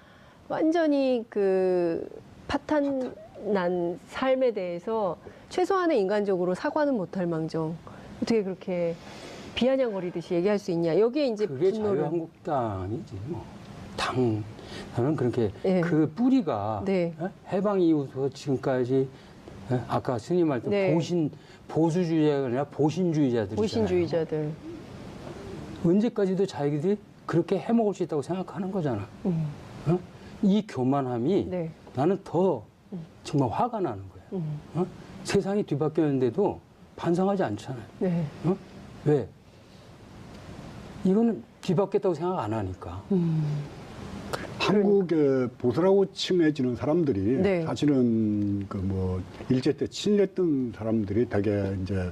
완전히 그 파탄난 삶에 대해서 최소한의 인간적으로 사과는 못할 망정 어떻게 그렇게 비아냥거리듯이 얘기할 수 있냐. 여기에 이제 그게 분노를 자유한국당이지 뭐. 나는 그렇게 예. 그 뿌리가 네. 해방 이후부터 지금까지 아까 스님 말때 네. 보수주의자가 아니라 보신주의자들이잖아요. 보신주의자들. 언제까지도 자기들이 그렇게 해먹을 수 있다고 생각하는 거잖아. 어? 이 교만함이 네. 나는 더 정말 화가 나는 거야. 어? 세상이 뒤바뀌었는데도 반성하지 않잖아요. 네. 어? 왜? 이거는 뒤바뀌었다고 생각 안 하니까. 한국의 보수라고 칭해지는 사람들이 네. 사실은 일제 때 친일했던 사람들이 되게 이제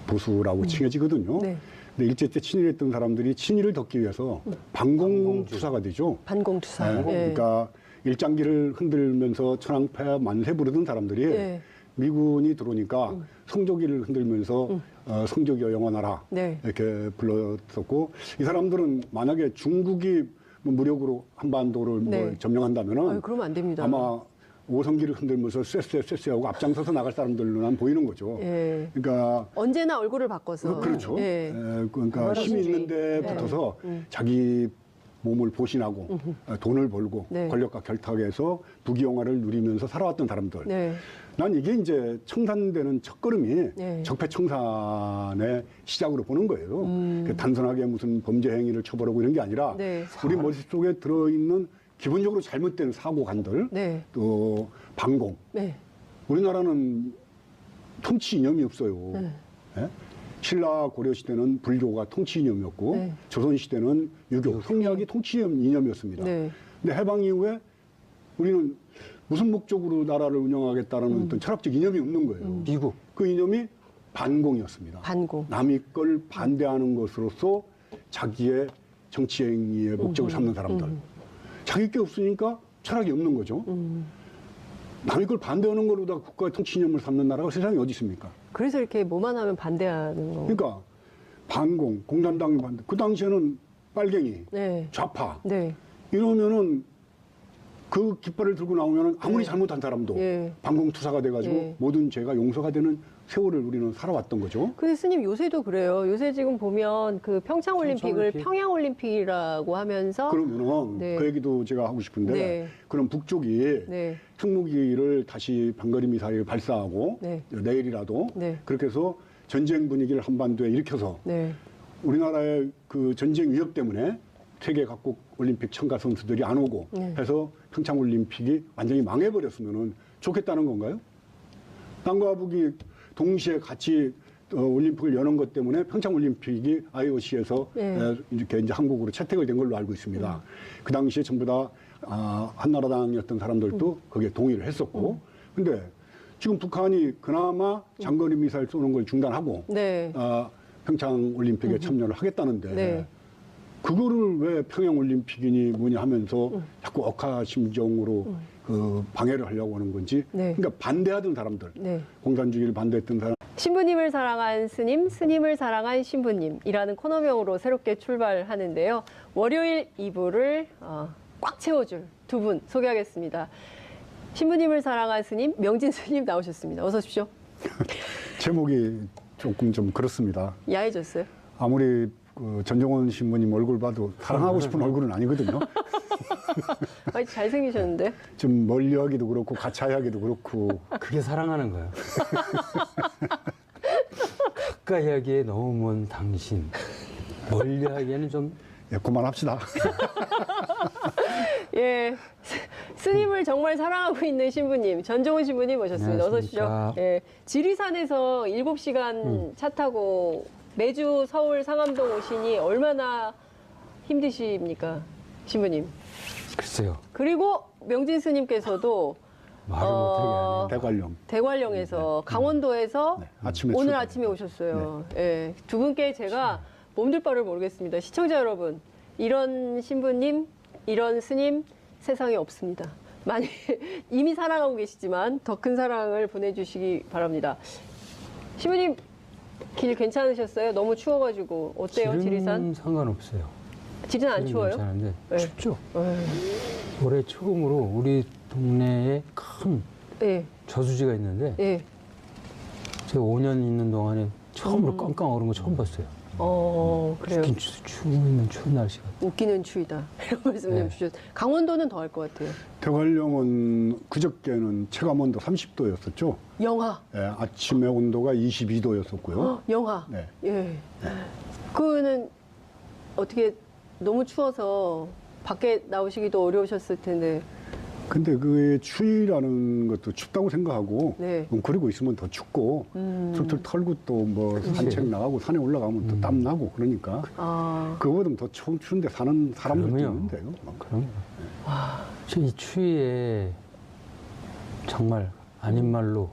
보수라고 칭해지거든요. 네. 근데 일제 때 친일했던 사람들이 친일을 덮기 위해서 반공투사가 되죠. 반공투사. 네. 그러니까 일장기를 흔들면서 천황폐하 만세 부르던 사람들이 네. 미군이 들어오니까 성조기를 흔들면서 성조기여 영원하라 네. 이렇게 불렀었고, 이 사람들은 만약에 중국이 무력으로 한반도를 네. 점령한다면은 아유, 그러면 안 됩니다. 아마 오성기를 흔들면서 쎄쎄 하고 앞장서서 나갈 사람들로는 보이는 거죠. 예. 그러니까 언제나 얼굴을 바꿔서. 그렇죠. 예. 그러니까 힘이 있는 데 네. 붙어서 자기 몸을 보신하고 돈을 벌고 네. 권력과 결탁해서 부귀영화를 누리면서 살아왔던 사람들. 네. 난 이게 이제 청산되는 첫걸음이 네. 적폐청산의 시작으로 보는 거예요. 그 단순하게 무슨 범죄 행위를 처벌하고 이런 게 아니라 네. 우리 머릿속에 들어있는 기본적으로 잘못된 사고관들, 네. 또 반공. 네. 우리나라는 통치 이념이 없어요. 네. 예? 신라 고려 시대는 불교가 통치 이념이었고 네. 조선 시대는 유교, 성리학이 통치 이념이었습니다. 네. 근데 해방 이후에 우리는 무슨 목적으로 나라를 운영하겠다는 어떤 철학적 이념이 없는 거예요. 미국. 그 이념이 반공이었습니다. 반공. 남의 걸 반대하는 것으로서 자기의 정치 행위의 목적을 삼는 사람들. 자기 게 없으니까 철학이 없는 거죠. 남의 걸 반대하는 걸로다 국가의 통치 이념을 삼는 나라가 세상에 어디 있습니까? 그래서 이렇게 뭐만 하면 반대하는 거. 그러니까 반공, 공산당이 반대. 그 당시에는 빨갱이, 네. 좌파 네. 이러면은 그 깃발을 들고 나오면은 아무리 네. 잘못한 사람도 예. 반공투사가 돼가지고 예. 모든 죄가 용서가 되는 세월을 우리는 살아왔던 거죠. 근데 스님 요새도 그래요. 요새 지금 보면 그 평창올림픽을 평창올림픽. 평양올림픽이라고 하면서 그러면은 네. 그 얘기도 제가 하고 싶은데 네. 그럼 북쪽이 네. 핵무기를 다시 단거리 미사일을 발사하고 네. 내일이라도 네. 그렇게 해서 전쟁 분위기를 한반도에 일으켜서 네. 우리나라의 그 전쟁 위협 때문에 세계 각국 올림픽 참가 선수들이 안 오고 네. 해서 평창올림픽이 완전히 망해버렸으면 좋겠다는 건가요? 남과 북이 동시에 같이 올림픽을 여는 것 때문에 평창올림픽이 IOC에서 네. 이렇게 이제 한국으로 채택을 된 걸로 알고 있습니다. 그 당시에 전부 다 한나라당이었던 사람들도 거기에 동의를 했었고, 근데 지금 북한이 그나마 장거리 미사일 쏘는 걸 중단하고 네. 평창올림픽에 참여를 하겠다는데 네. 그거를 왜 평양올림픽이니 뭐냐 하면서 자꾸 억하심정으로 그 방해를 하려고 하는 건지. 네. 그러니까 반대하던 사람들, 네. 공산주의를 반대했던 사람. 신부님을 사랑한 스님, 스님을 사랑한 신부님이라는 코너명으로 새롭게 출발하는데요. 월요일 2부를 꽉 채워줄 두 분 소개하겠습니다. 신부님을 사랑한 스님, 명진 스님 나오셨습니다. 어서 오십시오. 제목이 조금 좀 그렇습니다. 야해졌어요? 아무리 그 전종원 신부님 얼굴 봐도 사랑하고 싶은 얼굴은 아니거든요. 아니, 잘생기셨는데? 좀 멀리하기도 그렇고 가차하기도 그렇고. 그게 사랑하는 거예요. 가까이 하기에 너무 먼 당신. 멀리 하기에는 좀 예, 그만합시다. 예. 스님을 정말 사랑하고 있는 신부님, 전종훈 신부님 모셨습니다. 어서 오십시오. 안녕하십니까. 예. 지리산에서 7시간 차 타고 매주 서울 상암동 오시니 얼마나 힘드십니까, 신부님? 글쎄요. 그리고 명진 스님께서도 말을 못하게 하네요. 대관령. 대관령에서 강원도에서 네, 아침에 오늘 출발. 아침에 오셨어요. 예. 두 분께 제가 몸둘 바를 모르겠습니다. 시청자 여러분, 이런 신부님, 이런 스님 세상에 없습니다. 많이 이미 사랑하고 계시지만 더 큰 사랑을 보내주시기 바랍니다. 신부님 길 괜찮으셨어요? 너무 추워가지고 어때요, 지리산? 상관없어요. 지리산 안 지리는 추워요? 괜찮은데 네. 춥죠. 예. 올해 처음으로 우리 동네에 큰 예. 저수지가 있는데 예. 제가 5년 있는 동안에 처음으로 깡깡 얼은 거 처음 봤어요. 그래요. 죽긴 추운 추운 날씨가. 웃기는 추위다. 이런 말씀 좀 네. 주셨. 강원도는 더 할 것 같아요. 대관령은 그저께는 체감온도 30도였었죠. 영하. 예, 아침에 온도가 22도였었고요. 영하. 네. 예. 그거는 어떻게 너무 추워서 밖에 나오시기도 어려우셨을 텐데. 근데 그 추위라는 것도 춥다고 생각하고 네. 그러고 있으면 더 춥고 툴툴 털고 또 뭐 산책 나가고 산에 올라가면 또 땀 나고 그러니까 아. 그거보다 더 추운데 사는 사람들도 그럼요. 있는데요. 그럼 이 추위에 정말 아닌 말로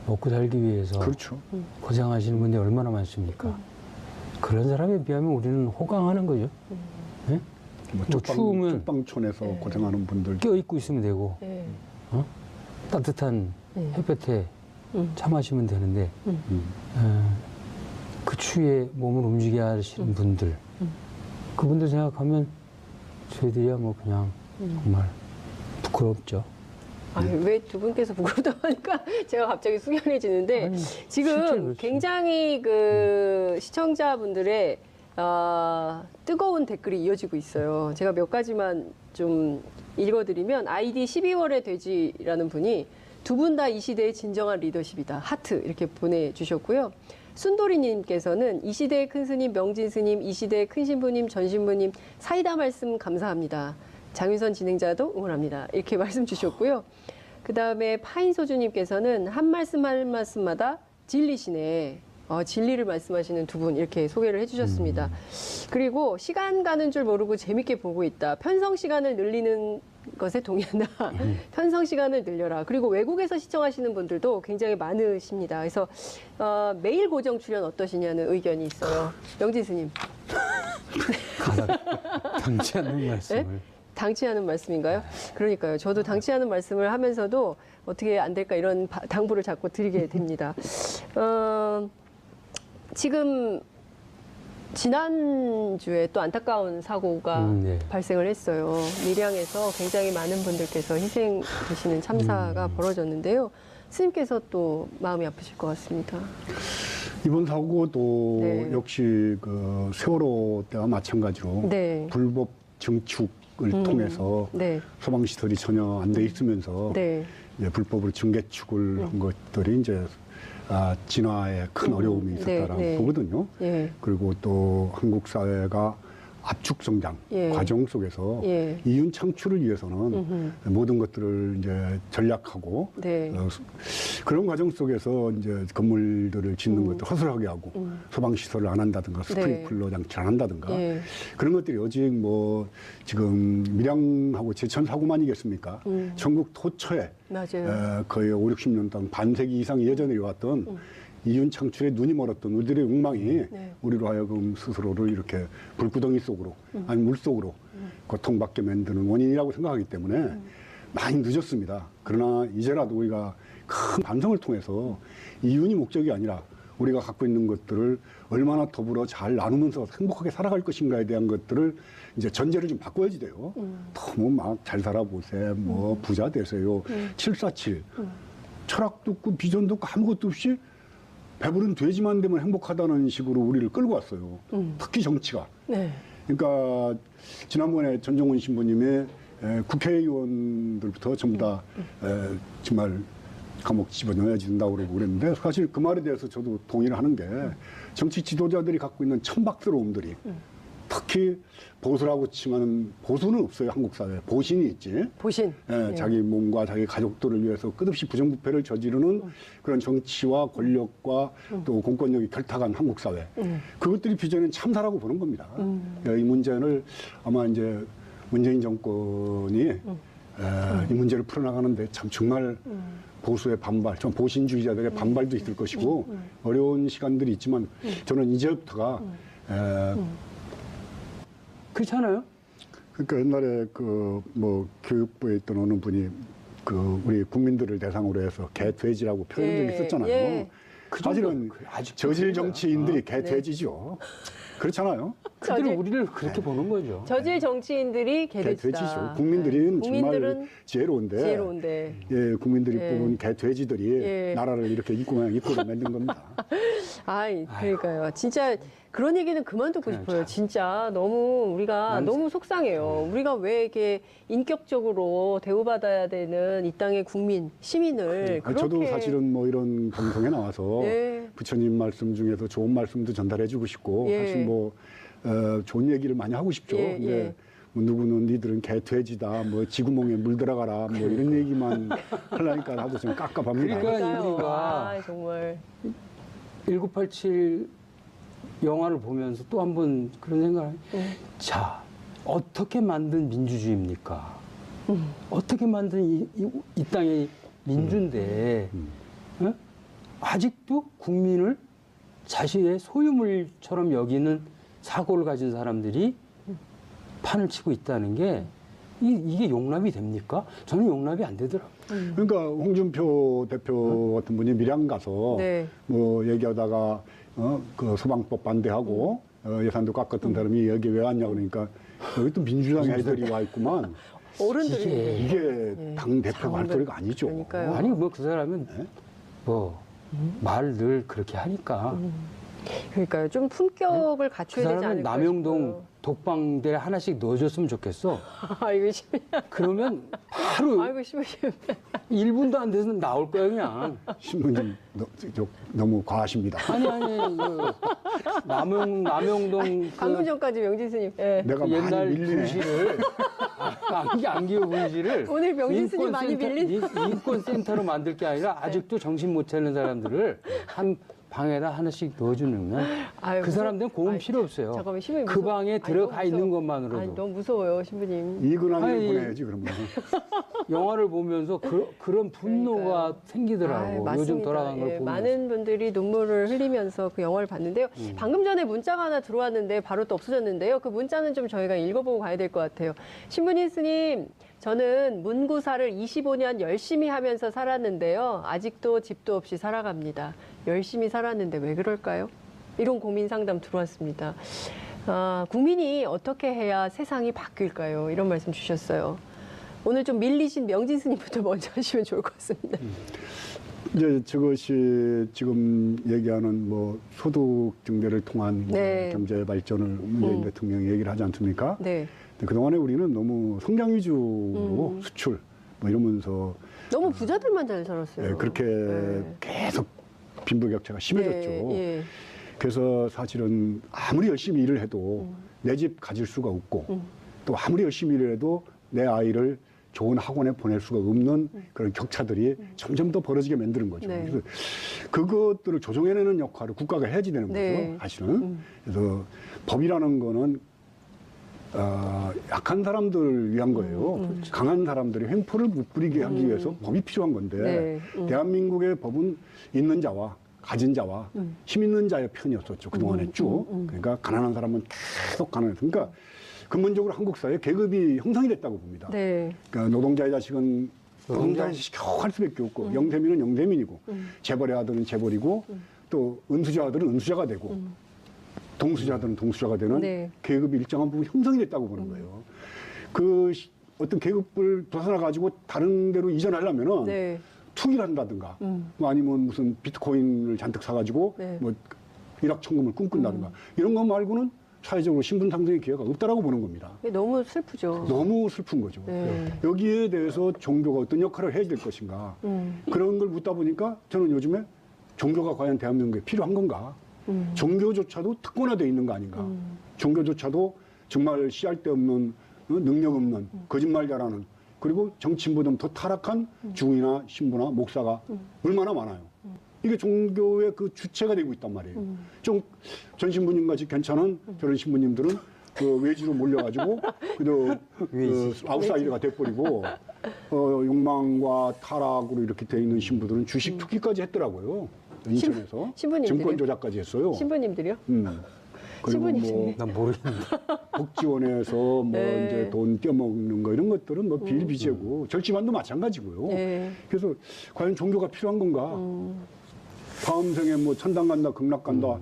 먹고 살기 위해서 그렇죠. 고생하시는 분들이 얼마나 많습니까? 그런 사람에 비하면 우리는 호강하는 거죠. 예? 뭐 추우면 쪽방촌에서 네. 고생하는 분들 껴입고 있으면 되고 예. 따뜻한 네. 햇볕에 차 마시면 되는데 음. 그 추위에 몸을 움직여야 하시는 분들 그분들 생각하면 저희들이야 뭐 그냥 정말 부끄럽죠. 왜 두 분께서 부끄럽다고 하니까 제가 갑자기 숙연해지는데 아니, 실제로 지금 그렇죠. 굉장히 그 시청자분들의 뜨거운 댓글이 이어지고 있어요. 제가 몇 가지만 좀 읽어드리면 아이디 12월의 돼지라는 분이 두 분 다 이 시대의 진정한 리더십이다. 하트 이렇게 보내주셨고요. 순돌이님께서는 이 시대의 큰 스님 명진 스님, 이 시대의 큰 신부님 전 신부님 사이다 말씀 감사합니다. 장윤선 진행자도 응원합니다. 이렇게 말씀 주셨고요. 그 다음에 파인소주님께서는 한 말씀 한 말씀마다 진리시네. 진리를 말씀하시는 두 분 이렇게 소개를 해주셨습니다. 그리고 시간 가는 줄 모르고 재밌게 보고 있다. 편성 시간을 늘리는 것에 동의한다. 편성 시간을 늘려라. 그리고 외국에서 시청하시는 분들도 굉장히 많으십니다. 그래서 매일 고정 출연 어떠시냐는 의견이 있어요. 명진 스님. 당치 않는 말씀을. 네? 당치 않은 말씀인가요? 그러니까요. 저도 당치 않은 말씀을 하면서도 어떻게 안 될까 이런 당부를 자꾸 드리게 됩니다. 지금 지난주에 또 안타까운 사고가 네. 발생을 했어요. 밀양에서 굉장히 많은 분들께서 희생되시는 참사가 벌어졌는데요. 스님께서 또 마음이 아프실 것 같습니다. 이번 사고도 네. 역시 그 세월호 때와 마찬가지로 네. 불법 증축을 통해서 네. 소방시설이 전혀 안 돼 있으면서 네. 이제 불법으로 증개축을 한 것들이 이제 진화에 큰 어려움이 있었다라고 네, 네. 보거든요. 예. 그리고 또 한국 사회가 압축 성장 예. 과정 속에서 예. 이윤 창출을 위해서는 모든 것들을 이제 전략하고 네. 그런 과정 속에서 이제 건물들을 짓는 것도 허술하게 하고 소방 시설을 안 한다든가 스프링클러 장치를 안 한다든가 예. 그런 것들이 오직 뭐 지금 밀양하고 제천 사고만이겠습니까? 전국 토처에 맞아요. 거의 5, 60년 동안 반세기 이상 예전에 이어왔던 이윤 창출에 눈이 멀었던 우리들의 욕망이 네. 우리로 하여금 스스로를 이렇게 불구덩이 속으로 아니 물 속으로 고통받게 만드는 원인이라고 생각하기 때문에 많이 늦었습니다. 그러나 이제라도 우리가 큰 반성을 통해서 이윤이 목적이 아니라 우리가 갖고 있는 것들을 얼마나 더불어 잘 나누면서 행복하게 살아갈 것인가에 대한 것들을 이제 전제를 좀 바꿔야지 돼요. 너무 막 잘 살아보세요. 뭐 부자 되세요. 747. 철학도 없고 비전도 없고 아무것도 없이 배부른 돼지만 되면 행복하다는 식으로 우리를 끌고 왔어요. 특히 정치가. 네. 그러니까 지난번에 전종훈 신부님의 국회의원들부터 전부 다 정말 감옥 집어넣어야 된다고 그러고 그랬는데 사실 그 말에 대해서 저도 동의를 하는 게 정치 지도자들이 갖고 있는 천박스러움들이 특히 보수라고 치면 보수는 없어요. 한국 사회에. 보신이 있지. 보신. 예, 자기 몸과 자기 가족들을 위해서 끝없이 부정부패를 저지르는 그런 정치와 권력과 또 공권력이 결탁한 한국 사회. 그것들이 빚어낸 참사라고 보는 겁니다. 이 문제를 아마 이제 문재인 정권이 이 문제를 풀어나가는데 참 정말 보수의 반발, 좀 보신주의자들의 반발도 있을 것이고 어려운 시간들이 있지만 저는 이제부터가 그렇잖아요. 그러니까 옛날에 그 뭐 교육부에 있던 어느 분이 그 우리 국민들을 대상으로 해서 개돼지라고 표현한 적이 있었잖아요. 예. 사실은 아직도 저질 그런 거야. 정치인들이 개돼지죠. 그렇잖아요. 그들은 저질- 우리를 그렇게 보는 거죠. 저질 정치인들이 개돼지다. 개돼지죠. 국민들은 정말 국민들은 지혜로운데, 지혜로운데. 예, 국민들이 예. 뽑은 개돼지들이 예. 나라를 이렇게 이끌어 만든 겁니다. 아이, 그러니까요. 진짜 그런 얘기는 그만두고 싶어요. 진짜 너무 우리가 너무 속상해요. 우리가 왜 이렇게 인격적으로 대우받아야 되는 이 땅의 국민, 시민을 그렇게 저도 사실은 뭐 이런 방송에 나와서 예. 부처님 말씀 중에서 좋은 말씀도 전달해주고 싶고 예. 사실 뭐 좋은 얘기를 많이 하고 싶죠. 예, 근데 예. 뭐 누구는 니들은 개돼지다, 뭐 지구멍에 물 들어가라, 뭐 이런 얘기만 하려니까 나도 좀 깝깝합니다. 그러니까 그러니까요. 우리가 아, 정말 1987 영화를 보면서 또 한 번 그런 생각을 자, 어떻게 만든 민주주의입니까? 어떻게 만든 이 땅의 민주인데 어? 아직도 국민을 자신의 소유물처럼 여기는 사고를 가진 사람들이 판을 치고 있다는 게 이게 용납이 됩니까? 저는 용납이 안 되더라고요. 그러니까 홍준표 대표 같은 분이 밀양 가서 네. 뭐 얘기하다가 그 소방법 반대하고 예산도 깎았던 사람이 여기 왜 왔냐 그러니까 여기 또 민주당 애들이 와 있구만. 어른들이 이게 당 대표가 할 장관. 소리가 아니죠. 그러니까요. 아니 뭐 그 사람은 뭐 말 늘 그렇게 하니까 그러니까요. 좀 품격을 그 갖춰야 되지 사람은 않을까 남영동 독방대에 하나씩 넣어줬으면 좋겠어. 싶어요. 아이고 심해. 그러면 바로 아이고 심해. 1분도 안 돼서 나올 거야 그냥. 신부님 너무 과하십니다. 아니 남영동 방금 전까지 명진 스님. 예. 내가 그 많이 옛날 밀리네. 분실을 안기호 분실을 오늘 명진 스님 많이 밀린. 인권센터로 만들 게 아니라 아직도 정신 못 차리는 사람들을 한 방에다 하나씩 넣어주면 아유, 그 사람들은 고음 아이, 필요 없어요. 잠깐만, 신부님 그 무서워. 방에 아니, 들어가 너무 있는 무서워. 것만으로도 아니, 너무 무서워요, 신부님. 이근하게 아니, 보내야지 그러면. 영화를 보면서 그런 분노가 그러니까요. 생기더라고. 아유, 요즘 맞습니다. 돌아간 걸 예, 보면서. 많은 분들이 눈물을 흘리면서 그 영화를 봤는데요. 방금 전에 문자가 하나 들어왔는데 바로 또 없어졌는데요. 그 문자는 좀 저희가 읽어보고 가야 될 것 같아요. 신부님 스님, 저는 문구사를 25년 열심히 하면서 살았는데요. 아직도 집도 없이 살아갑니다. 열심히 살았는데 왜 그럴까요? 이런 고민 상담 들어왔습니다. 국민이 어떻게 해야 세상이 바뀔까요? 이런 말씀 주셨어요. 오늘 좀 밀리신 명진 스님부터 먼저 하시면 좋을 것 같습니다. 이제 저것이 지금 얘기하는 뭐 소득 증대를 통한 네. 경제 발전을 문재인 대통령이 얘기를 하지 않습니까? 네. 근데 그동안에 우리는 너무 성장 위주로 수출 뭐 이러면서 너무 부자들만 잘 살았어요. 예, 그렇게 네. 계속 빈부격차가 심해졌죠. 예, 예. 그래서 사실은 아무리 열심히 일을 해도 내 집 가질 수가 없고 또 아무리 열심히 일을 해도 내 아이를 좋은 학원에 보낼 수가 없는 그런 격차들이 점점 더 벌어지게 만드는 거죠. 네. 그래서 그것들을 조정해내는 역할을 국가가 해야지 되는 거죠. 네. 사실은. 그래서 법이라는 거는 약한 사람들을 위한 거예요. 강한 사람들이 횡포를 못 부리게 하기 위해서 법이 필요한 건데 네. 대한민국의 법은 있는 자와 가진 자와 힘 있는 자의 편이었었죠. 그동안에 쭉. 그러니까 가난한 사람은 계속 가난했어요. 그러니까 근본적으로 한국 사회에 계급이 형성이 됐다고 봅니다. 네. 그러니까 노동자의 자식은 노동자의 자식 겨우 할 수밖에 없고 영세민은 영세민이고 재벌의 아들은 재벌이고 또 은수자 아들은 은수자가 되고 동수자들은 동수자가 되는 네. 계급이 일정한 부분 형성이 됐다고 보는 거예요. 그 어떤 계급을 벗어나 가지고 다른 데로 이전하려면은 네. 투기를 한다든가 뭐 아니면 무슨 비트코인을 잔뜩 사가지고 네. 뭐 일확천금을 꿈꾼다든가 이런 것 말고는 사회적으로 신분 상승의 기회가 없다라고 보는 겁니다. 이게 너무 슬프죠. 너무 슬픈 거죠. 네. 여기에 대해서 종교가 어떤 역할을 해야 될 것인가 그런 걸 묻다 보니까 저는 요즘에 종교가 과연 대한민국에 필요한 건가? 종교조차도 특권화되어 있는 거 아닌가? 종교조차도 정말 씨알 데 없는 능력 없는 거짓말 잘하는 그리고 정치인보다 더 타락한 중이나 신부나 목사가 얼마나 많아요. 이게 종교의 그 주체가 되고 있단 말이에요. 좀 전 신부님 같이 괜찮은 저런 신부님들은 그 외지로 몰려가지고 그 아웃사이더가 돼버리고 욕망과 타락으로 이렇게 돼 있는 신부들은 주식 투기까지 했더라고요. 인천에서 신부님들이요? 증권 조작까지 했어요. 신부님들이요? 그리고 뭐 신부님이. 난 모르겠는데. 복지원에서 뭐 네. 이제 돈 떼먹는 거 이런 것들은 뭐 비일비재고 절지반도 마찬가지고요. 네. 그래서 과연 종교가 필요한 건가? 다음 생에 뭐 천당 간다, 극락 간다.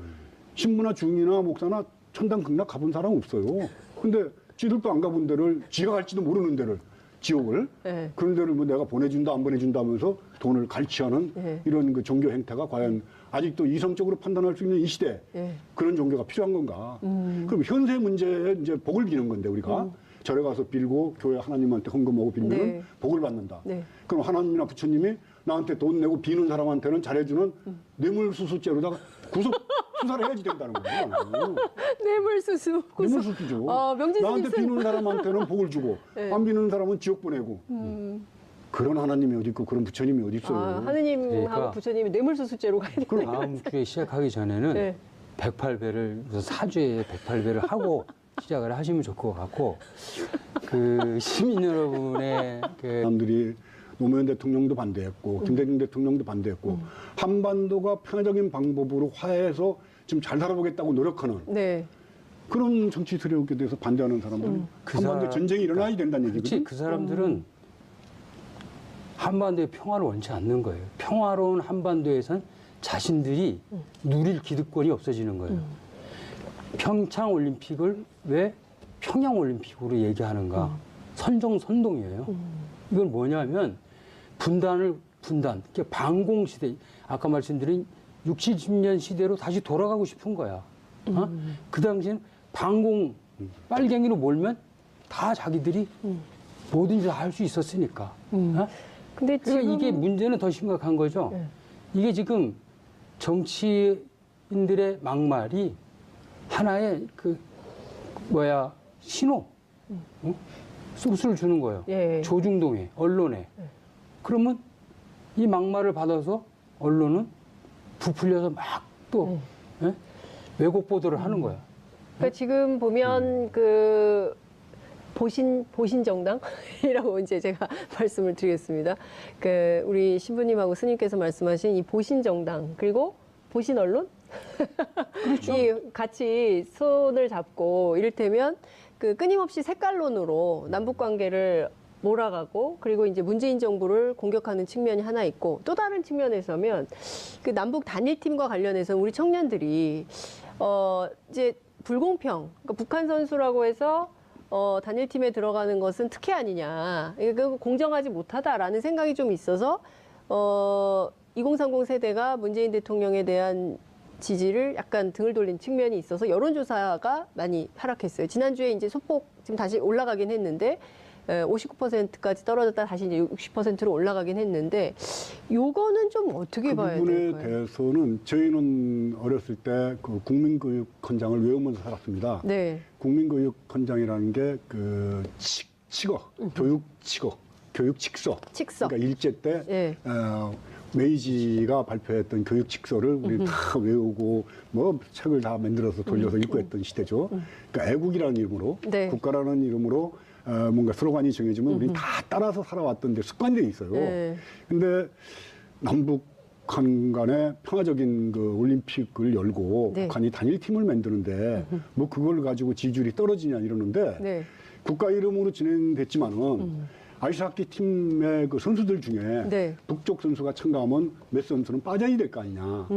신부나 중이나 목사나 천당, 극락 가본 사람 없어요. 근데 지들도 안 가본 데를 지가 갈지도 모르는 데를 지옥을 네. 그런 데를 뭐 내가 보내준다 안 보내준다 하면서 돈을 갈취하는 네. 이런 그 종교 행태가 과연 아직도 이성적으로 판단할 수 있는 이 시대 네. 그런 종교가 필요한 건가? 그럼 현세 문제에 이제 복을 비는 건데 우리가 절에 가서 빌고 교회 하나님한테 헌금하고 빌면 네. 복을 받는다. 네. 그럼 하나님이나 부처님이 나한테 돈 내고 비는 사람한테는 잘해주는 뇌물수수죄로다가 구속 수사를 해야지 된다는 거예요. 뇌물수수. 뇌물수수죠. 명진 나한테 스님. 비는 사람한테는 복을 주고 네. 안 비는 사람은 지옥 보내고 그런 하나님이 어디 있고 그런 부처님이 어디 있어요. 하느님하고 그러니까 부처님이 뇌물수수죄로 가야 돼. 다음 주에 시작하기 전에는 네. 108배를 사주에 108배를 하고 시작을 하시면 좋을 것 같고 그 시민 여러분의 그 사람들이 노무현 대통령도 반대했고 김대중 대통령도 반대했고 한반도가 평화적인 방법으로 화해해서 좀 잘 살아보겠다고 노력하는 네. 그런 정치 세력에 대해서 반대하는 사람들은 그 한반도에 사람- 전쟁이 일어나야 된다는 그렇지 얘기거든. 그 사람들은 한반도의 평화를 원치 않는 거예요. 평화로운 한반도에선 자신들이 누릴 기득권이 없어지는 거예요. 평창 올림픽을 왜 평양 올림픽으로 얘기하는가? 선정선동이에요. 이건 뭐냐면 분단, 그러니까 반공 시대. 아까 말씀드린 60, 70년 시대로 다시 돌아가고 싶은 거야. 그 당시엔 반공 빨갱이로 몰면 다 자기들이 뭐든지 할 수 있었으니까. 근데 그러니까 지금 이게 문제는 더 심각한 거죠. 네. 이게 지금 정치인들의 막말이 하나의 신호, 소스를 주는 거예요. 예. 조중동에, 언론에. 그러면 이 막말을 받아서 언론은 부풀려서 막 또 예? 왜곡 보도를 하는 거야. 그러니까 지금 보면 그 보신 정당이라고 이제 제가 말씀을 드리겠습니다. 그 우리 신부님하고 스님께서 말씀하신 이 보신 정당 그리고 보신 언론 이 같이 손을 잡고 이를테면 그 끊임없이 색깔론으로 남북 관계를 몰아가고 그리고 이제 문재인 정부를 공격하는 측면이 하나 있고 또 다른 측면에서면 그 남북 단일팀과 관련해서 우리 청년들이 이제 불공평, 그러니까 북한 선수라고 해서 단일팀에 들어가는 것은 특혜 아니냐, 이거 공정하지 못하다라는 생각이 좀 있어서 2030 세대가 문재인 대통령에 대한 지지를 약간 등을 돌린 측면이 있어서 여론조사가 많이 하락했어요. 지난주에 이제 소폭 지금 다시 올라가긴 했는데 59%까지 떨어졌다 다시 이제 60%로 올라가긴 했는데 요거는 좀 어떻게 그 봐야 부분에 될까요? 대해서는 저희는 어렸을 때 그 국민교육헌장을 외우면서 살았습니다. 네. 국민교육헌장이라는 게 그 칙어, 교육칙어, 교육칙서. 칙서. 그러니까 일제 때 네. 메이지가 발표했던 교육칙서를 우리 다 외우고 뭐 책을 다 만들어서 돌려서 읽고 했던 시대죠. 그러니까 애국이라는 이름으로 네. 국가라는 이름으로 뭔가 슬로건이 정해지면 우리 다 따라서 살아왔던 데 습관이 돼 있어요. 네. 근데 남북한 간에 평화적인 그 올림픽을 열고 네. 북한이 단일팀을 만드는데 뭐 그걸 가지고 지지율이 떨어지냐 이러는데 네. 국가 이름으로 진행됐지만은 아이스하키 팀의 그 선수들 중에 네. 북쪽 선수가 참가하면 몇 선수는 빠져야 될 거 아니냐.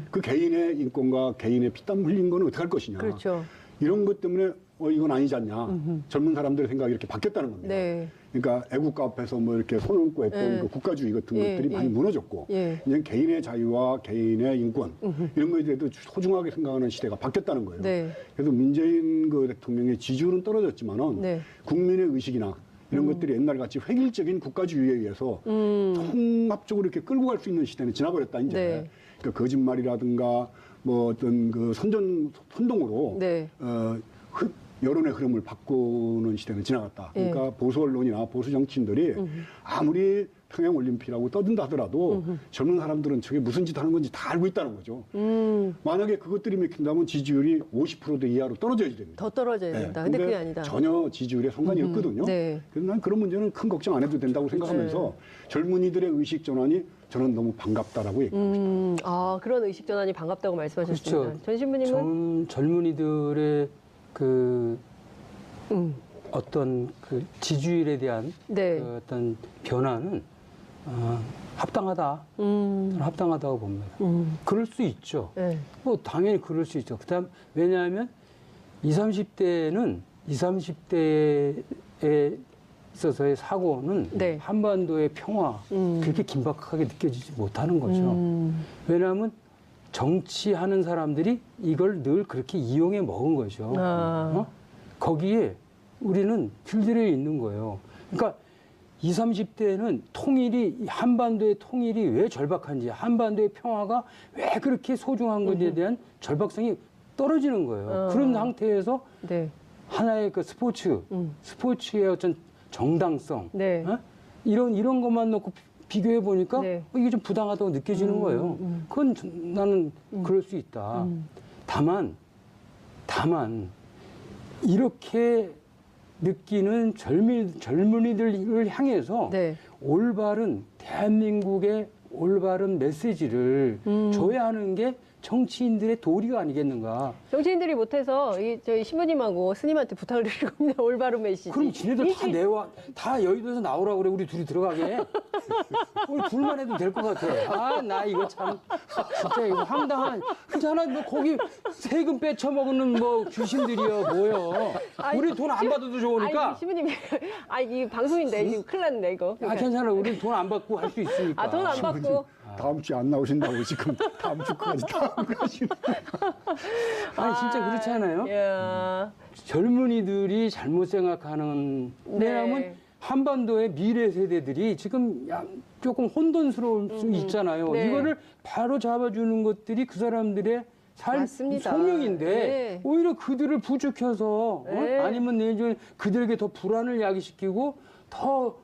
그 개인의 인권과 개인의 피땀 흘린 거는 어떻게 할 것이냐. 그렇죠. 이런 것 때문에 이건 아니지 않냐. 젊은 사람들의 생각이 이렇게 바뀌었다는 겁니다. 네. 그러니까 애국가 앞에서 뭐 이렇게 손 얹고 했던 예. 그 국가주의 같은 예, 것들이 예. 많이 무너졌고 예. 이제 개인의 자유와 개인의 인권 이런 거에 대해서 소중하게 생각하는 시대가 바뀌었다는 거예요. 네. 그래서 문재인 그 대통령의 지지율은 떨어졌지만은 네. 국민의 의식이나 이런 것들이 옛날같이 획일적인 국가주의에 의해서 통합적으로 이렇게 끌고 갈 수 있는 시대는 지나버렸다 이제. 네. 그러니까 거짓말이라든가 뭐 어떤 그 선동으로 네. 여론의 흐름을 바꾸는 시대는 지나갔다. 그러니까 보수 언론이나 보수 정치인들이 아무리 평양 올림픽이라고 떠든다 하더라도 젊은 사람들은 저게 무슨 짓 하는 건지 다 알고 있다는 거죠. 만약에 그것들이 맥힌다면 지지율이 50% 이하로 떨어져야 됩니다. 더 떨어져야 된다. 근데 그게 아니다. 전혀 지지율에 상관이 없거든요. 네. 그래서 난 그런 문제는 큰 걱정 안 해도 된다고 생각하면서 젊은이들의 의식 전환이 저는 너무 반갑다라고 얘기하고 싶어요. 아, 그런 의식 전환이 반갑다고 말씀하셨습니다. 그렇죠. 전 신부님은 젊은이들의 그 어떤 그 지지율에 대한 네. 그 어떤 변화는 합당하다. 저는 합당하다고 봅니다. 그럴 수 있죠. 네. 뭐 당연히 그럴 수 있죠. 그다음 왜냐하면 20, 30대는 20, 30대에 있어서의 사고는 네. 한반도의 평화 그렇게 긴박하게 느껴지지 못하는 거죠. 왜냐하면 정치하는 사람들이 이걸 늘 그렇게 이용해 먹은 거죠. 아. 거기에 우리는 길들여 있는 거예요. 그러니까 20, 30대는 통일이, 한반도의 통일이 왜 절박한지, 한반도의 평화가 왜 그렇게 소중한 건지에 대한 절박성이 떨어지는 거예요. 그런 상태에서 네. 하나의 그 스포츠의 어떤 정당성, 네. 이런 것만 놓고 비교해 보니까 네. 이게 좀 부당하다고 느껴지는 거예요. 그건 나는 그럴 수 있다. 다만 이렇게 느끼는 젊은이들을 향해서 네. 올바른 대한민국의 올바른 메시지를 줘야 하는 게 정치인들의 도리가 아니겠는가. 정치인들이 못해서 저희 신부님하고 스님한테 부탁을 드릴 겁니다. 올바른 메시지. 그럼 지네들 다 여의도에서 나오라고 그래. 우리 둘이 들어가게. 우리 둘만 해도 될 것 같아. 나 이거 참, 진짜 이거 황당한. 그렇잖아. 뭐 거기 세금 빼쳐먹는 뭐 귀신들이여, 뭐여. 우리 돈 안 받아도 좋으니까. 아니, 신부님, 이 방송인데, 이거 큰일 났네, 이거. 괜찮아. 우리 돈 안 받고 할 수 있으니까. 돈 안 받고. 다음 주에 안 나오신다고 지금 다음 주까지 다 가시는. 아니, 진짜 그렇지 않아요? 야. 젊은이들이 잘못 생각하는, 왜냐하면 네. 한반도의 미래 세대들이 지금 조금 혼돈스러울 수 있잖아요. 네. 이거를 바로 잡아주는 것들이 그 사람들의 맞습니다. 소명인데 네. 오히려 그들을 부추겨서 네. 아니면 내지는 그들에게 더 불안을 야기시키고 더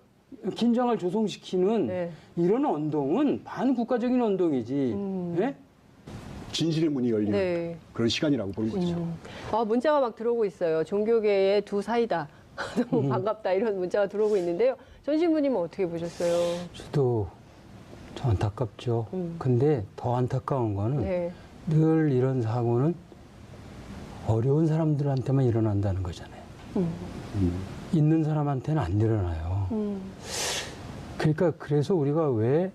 긴장을 조성시키는 네. 이런 언동은 반국가적인 언동이지. 예? 진실의 문이 열리는 네. 그런 시간이라고 보는 거죠. 문자가 막 들어오고 있어요. 종교계의 두 사이다. 너무 반갑다 이런 문자가 들어오고 있는데요. 전 신부님은 어떻게 보셨어요? 저도 좀 안타깝죠. 근데 더 안타까운 거는 네. 늘 이런 사고는 어려운 사람들한테만 일어난다는 거잖아요. 있는 사람한테는 안 일어나요. 그러니까 그래서 우리가 왜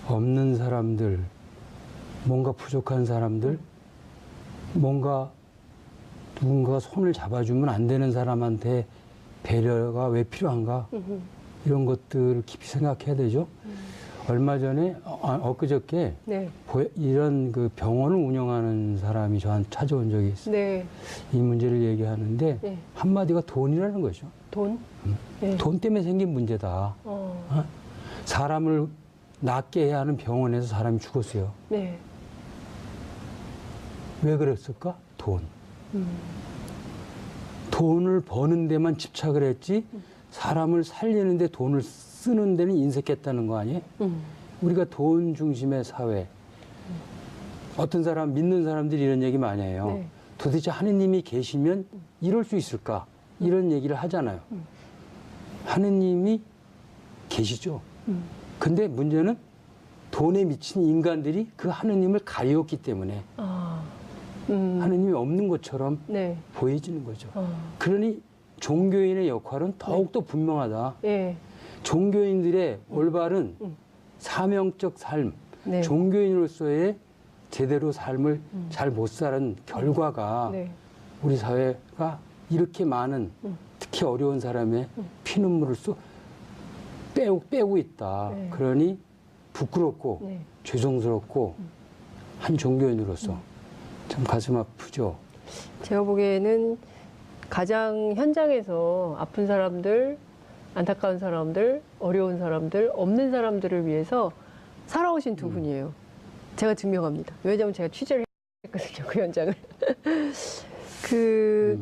없는 사람들, 뭔가 부족한 사람들, 뭔가 누군가 손을 잡아주면 안 되는 사람한테 배려가 왜 필요한가? 이런 것들을 깊이 생각해야 되죠. 얼마 전에, 엊그저께 네. 이런 그 병원을 운영하는 사람이 저한테 찾아온 적이 있어요. 네. 이 문제를 얘기하는데 네. 한마디가 돈이라는 거죠. 돈? 네. 돈 때문에 생긴 문제다. 어? 사람을 낫게 해야 하는 병원에서 사람이 죽었어요. 네. 왜 그랬을까? 돈. 돈을 버는 데만 집착을 했지 사람을 살리는 데 돈을 쓰는 데는 인색했다는 거 아니에요? 우리가 돈 중심의 사회. 어떤 사람, 믿는 사람들이 이런 얘기 많이 해요. 네. 도대체 하느님이 계시면 이럴 수 있을까? 이런 얘기를 하잖아요. 하느님이 계시죠. 근데 문제는 돈에 미친 인간들이 그 하느님을 가리웠기 때문에 하느님이 없는 것처럼 네. 보여지는 거죠. 그러니 종교인의 역할은 더욱더 분명하다. 예. 종교인들의 올바른 사명적 삶, 네. 종교인으로서의 제대로 삶을 잘 못 사는 결과가 네. 우리 사회가 이렇게 많은 특히 어려운 사람의 피눈물을 빼고 있다. 네. 그러니 부끄럽고 네. 죄송스럽고 한 종교인으로서 참 가슴 아프죠. 제가 보기에는 가장 현장에서 아픈 사람들, 안타까운 사람들, 어려운 사람들, 없는 사람들을 위해서 살아오신 두 분이에요. 제가 증명합니다. 왜냐하면 제가 취재를 했거든요, 그 현장을.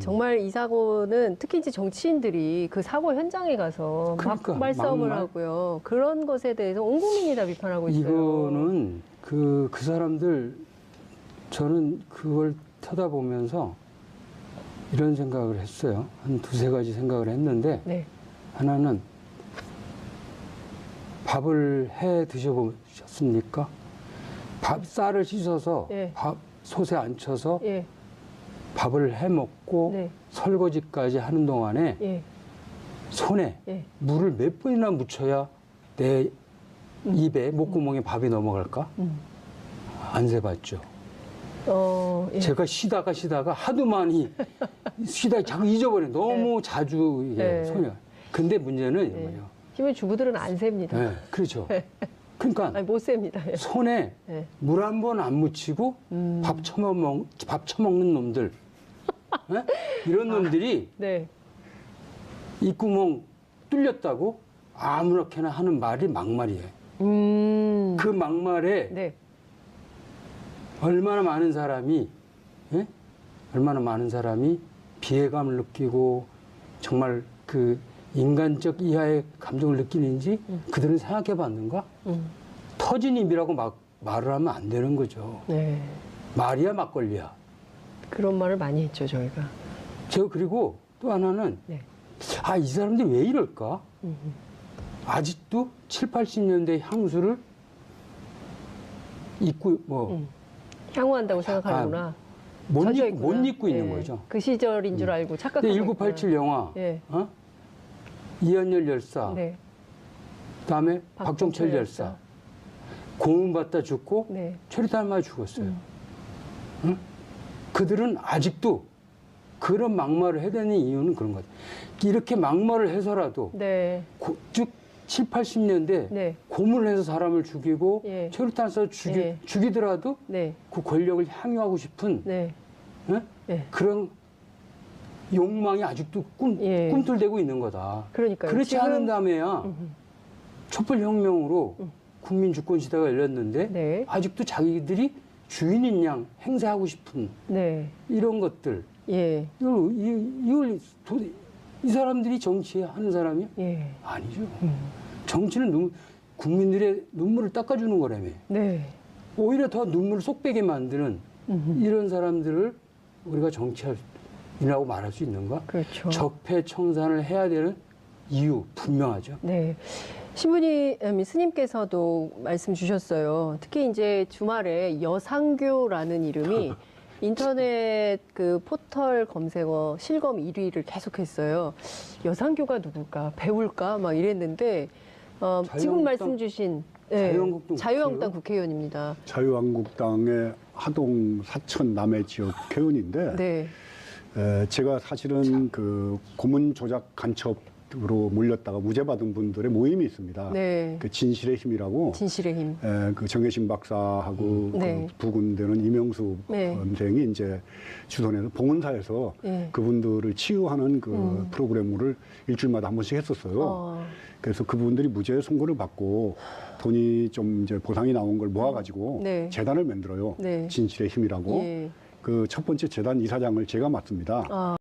정말 이 사고는 특히 이제 정치인들이 그 사고 현장에 가서 그러니까, 막 말싸움을 막말. 하고요. 그런 것에 대해서 온 국민이 다 비판하고 있어요. 이거는 그 사람들 저는 그걸 쳐다보면서 이런 생각을 했어요. 한 두세 가지 생각을 했는데 네. 하나는 밥을 해 드셔보셨습니까? 쌀을 씻어서 예. 솥에 앉혀서 예. 밥을 해 먹고 네. 설거지까지 하는 동안에 예. 손에 예. 물을 몇 번이나 묻혀야 내 입에 목구멍에 밥이 넘어갈까? 안 세봤죠. 예. 제가 쉬다가 하도 많이 쉬다가 자꾸 잊어버려. 너무 자주 이게 네. 손이. 근데 문제는 이거예요. 힘의 주부들은 안 셉니다. 네, 그렇죠. 그러니까 아니, 못 셉니다. 예. 손에 네. 물 한 번 안 묻히고 밥 처먹는 놈들. 네? 이런 놈들이 네. 입구멍 뚫렸다고 아무렇게나 하는 말이 막말이에요. 그 막말에 네. 얼마나 많은 사람이 비애감을 느끼고 정말 그 인간적 이하의 감정을 느끼는지 그들은 생각해 봤는가? 터진 입이라고 말을 하면 안 되는 거죠. 네. 말이야 막걸리야. 그런 말을 많이 했죠, 저희가. 그리고 또 하나는 네. 이 사람들이 왜 이럴까? 아직도 7, 80년대 향수를 입고 향후한다고 생각하는구나. 못 젖어있구나. 입고 있는 예. 거죠. 그 시절인 줄 알고 착각하고 근데 1987 영화, 예. 이한열 열사, 네. 그다음에 박종철 열사, 고문받다 죽고 네. 최루탄 맞아 죽었어요. 응? 그들은 아직도 그런 막말을 해야 되는 이유는 그런 것 같아요. 이렇게 막말을 해서라도 네. 즉 7, 80년대 네. 고문을 해서 사람을 죽이고 예. 최루탄 쏴서 예. 죽이더라도 네. 그 권력을 향유하고 싶은 네. 응? 예. 그런 욕망이 아직도 예. 꿈틀대고 있는 거다. 그러니까요. 그렇지 지금- 않은다며야 촛불혁명으로 국민 주권 시대가 열렸는데 네. 아직도 자기들이 주인인 양 행세하고 싶은 네. 이런 것들 예. 이 사람들이 정치하는 사람이 예. 아니죠. 정치는 국민들의 눈물을 닦아주는 거라며. 네. 오히려 더 눈물 쏙 빼게 만드는 이런 사람들을 우리가 정치인이라고 말할 수 있는가? 그렇죠. 적폐청산을 해야 되는 이유 분명하죠. 네. 신부님, 스님께서도 말씀 주셨어요. 특히 이제 주말에 여상교라는 이름이 인터넷 그 포털 검색어 실검 1위를 계속했어요. 여상교가 누굴까? 배울까? 막 이랬는데, 지금 말씀 주신 네, 자유한국당 국회의원입니다. 자유한국당의 하동 사천 남해 지역 회원인데 네. 제가 사실은 그 고문 조작 간첩으로 몰렸다가 무죄 받은 분들의 모임이 있습니다. 네. 그 진실의 힘이라고 진실의 힘. 그 정혜신 박사하고 네. 그 부군되는 이명수 네. 선생이 이제 주선해서 봉은사에서 네. 그분들을 치유하는 그 프로그램을 일주일마다 한 번씩 했었어요. 그래서 그분들이 무죄 선고를 받고 돈이 좀 이제 보상이 나온 걸 모아가지고 네. 재단을 만들어요. 네. 진실의 힘이라고. 예. 그 첫 번째 재단 이사장을 제가 맡습니다.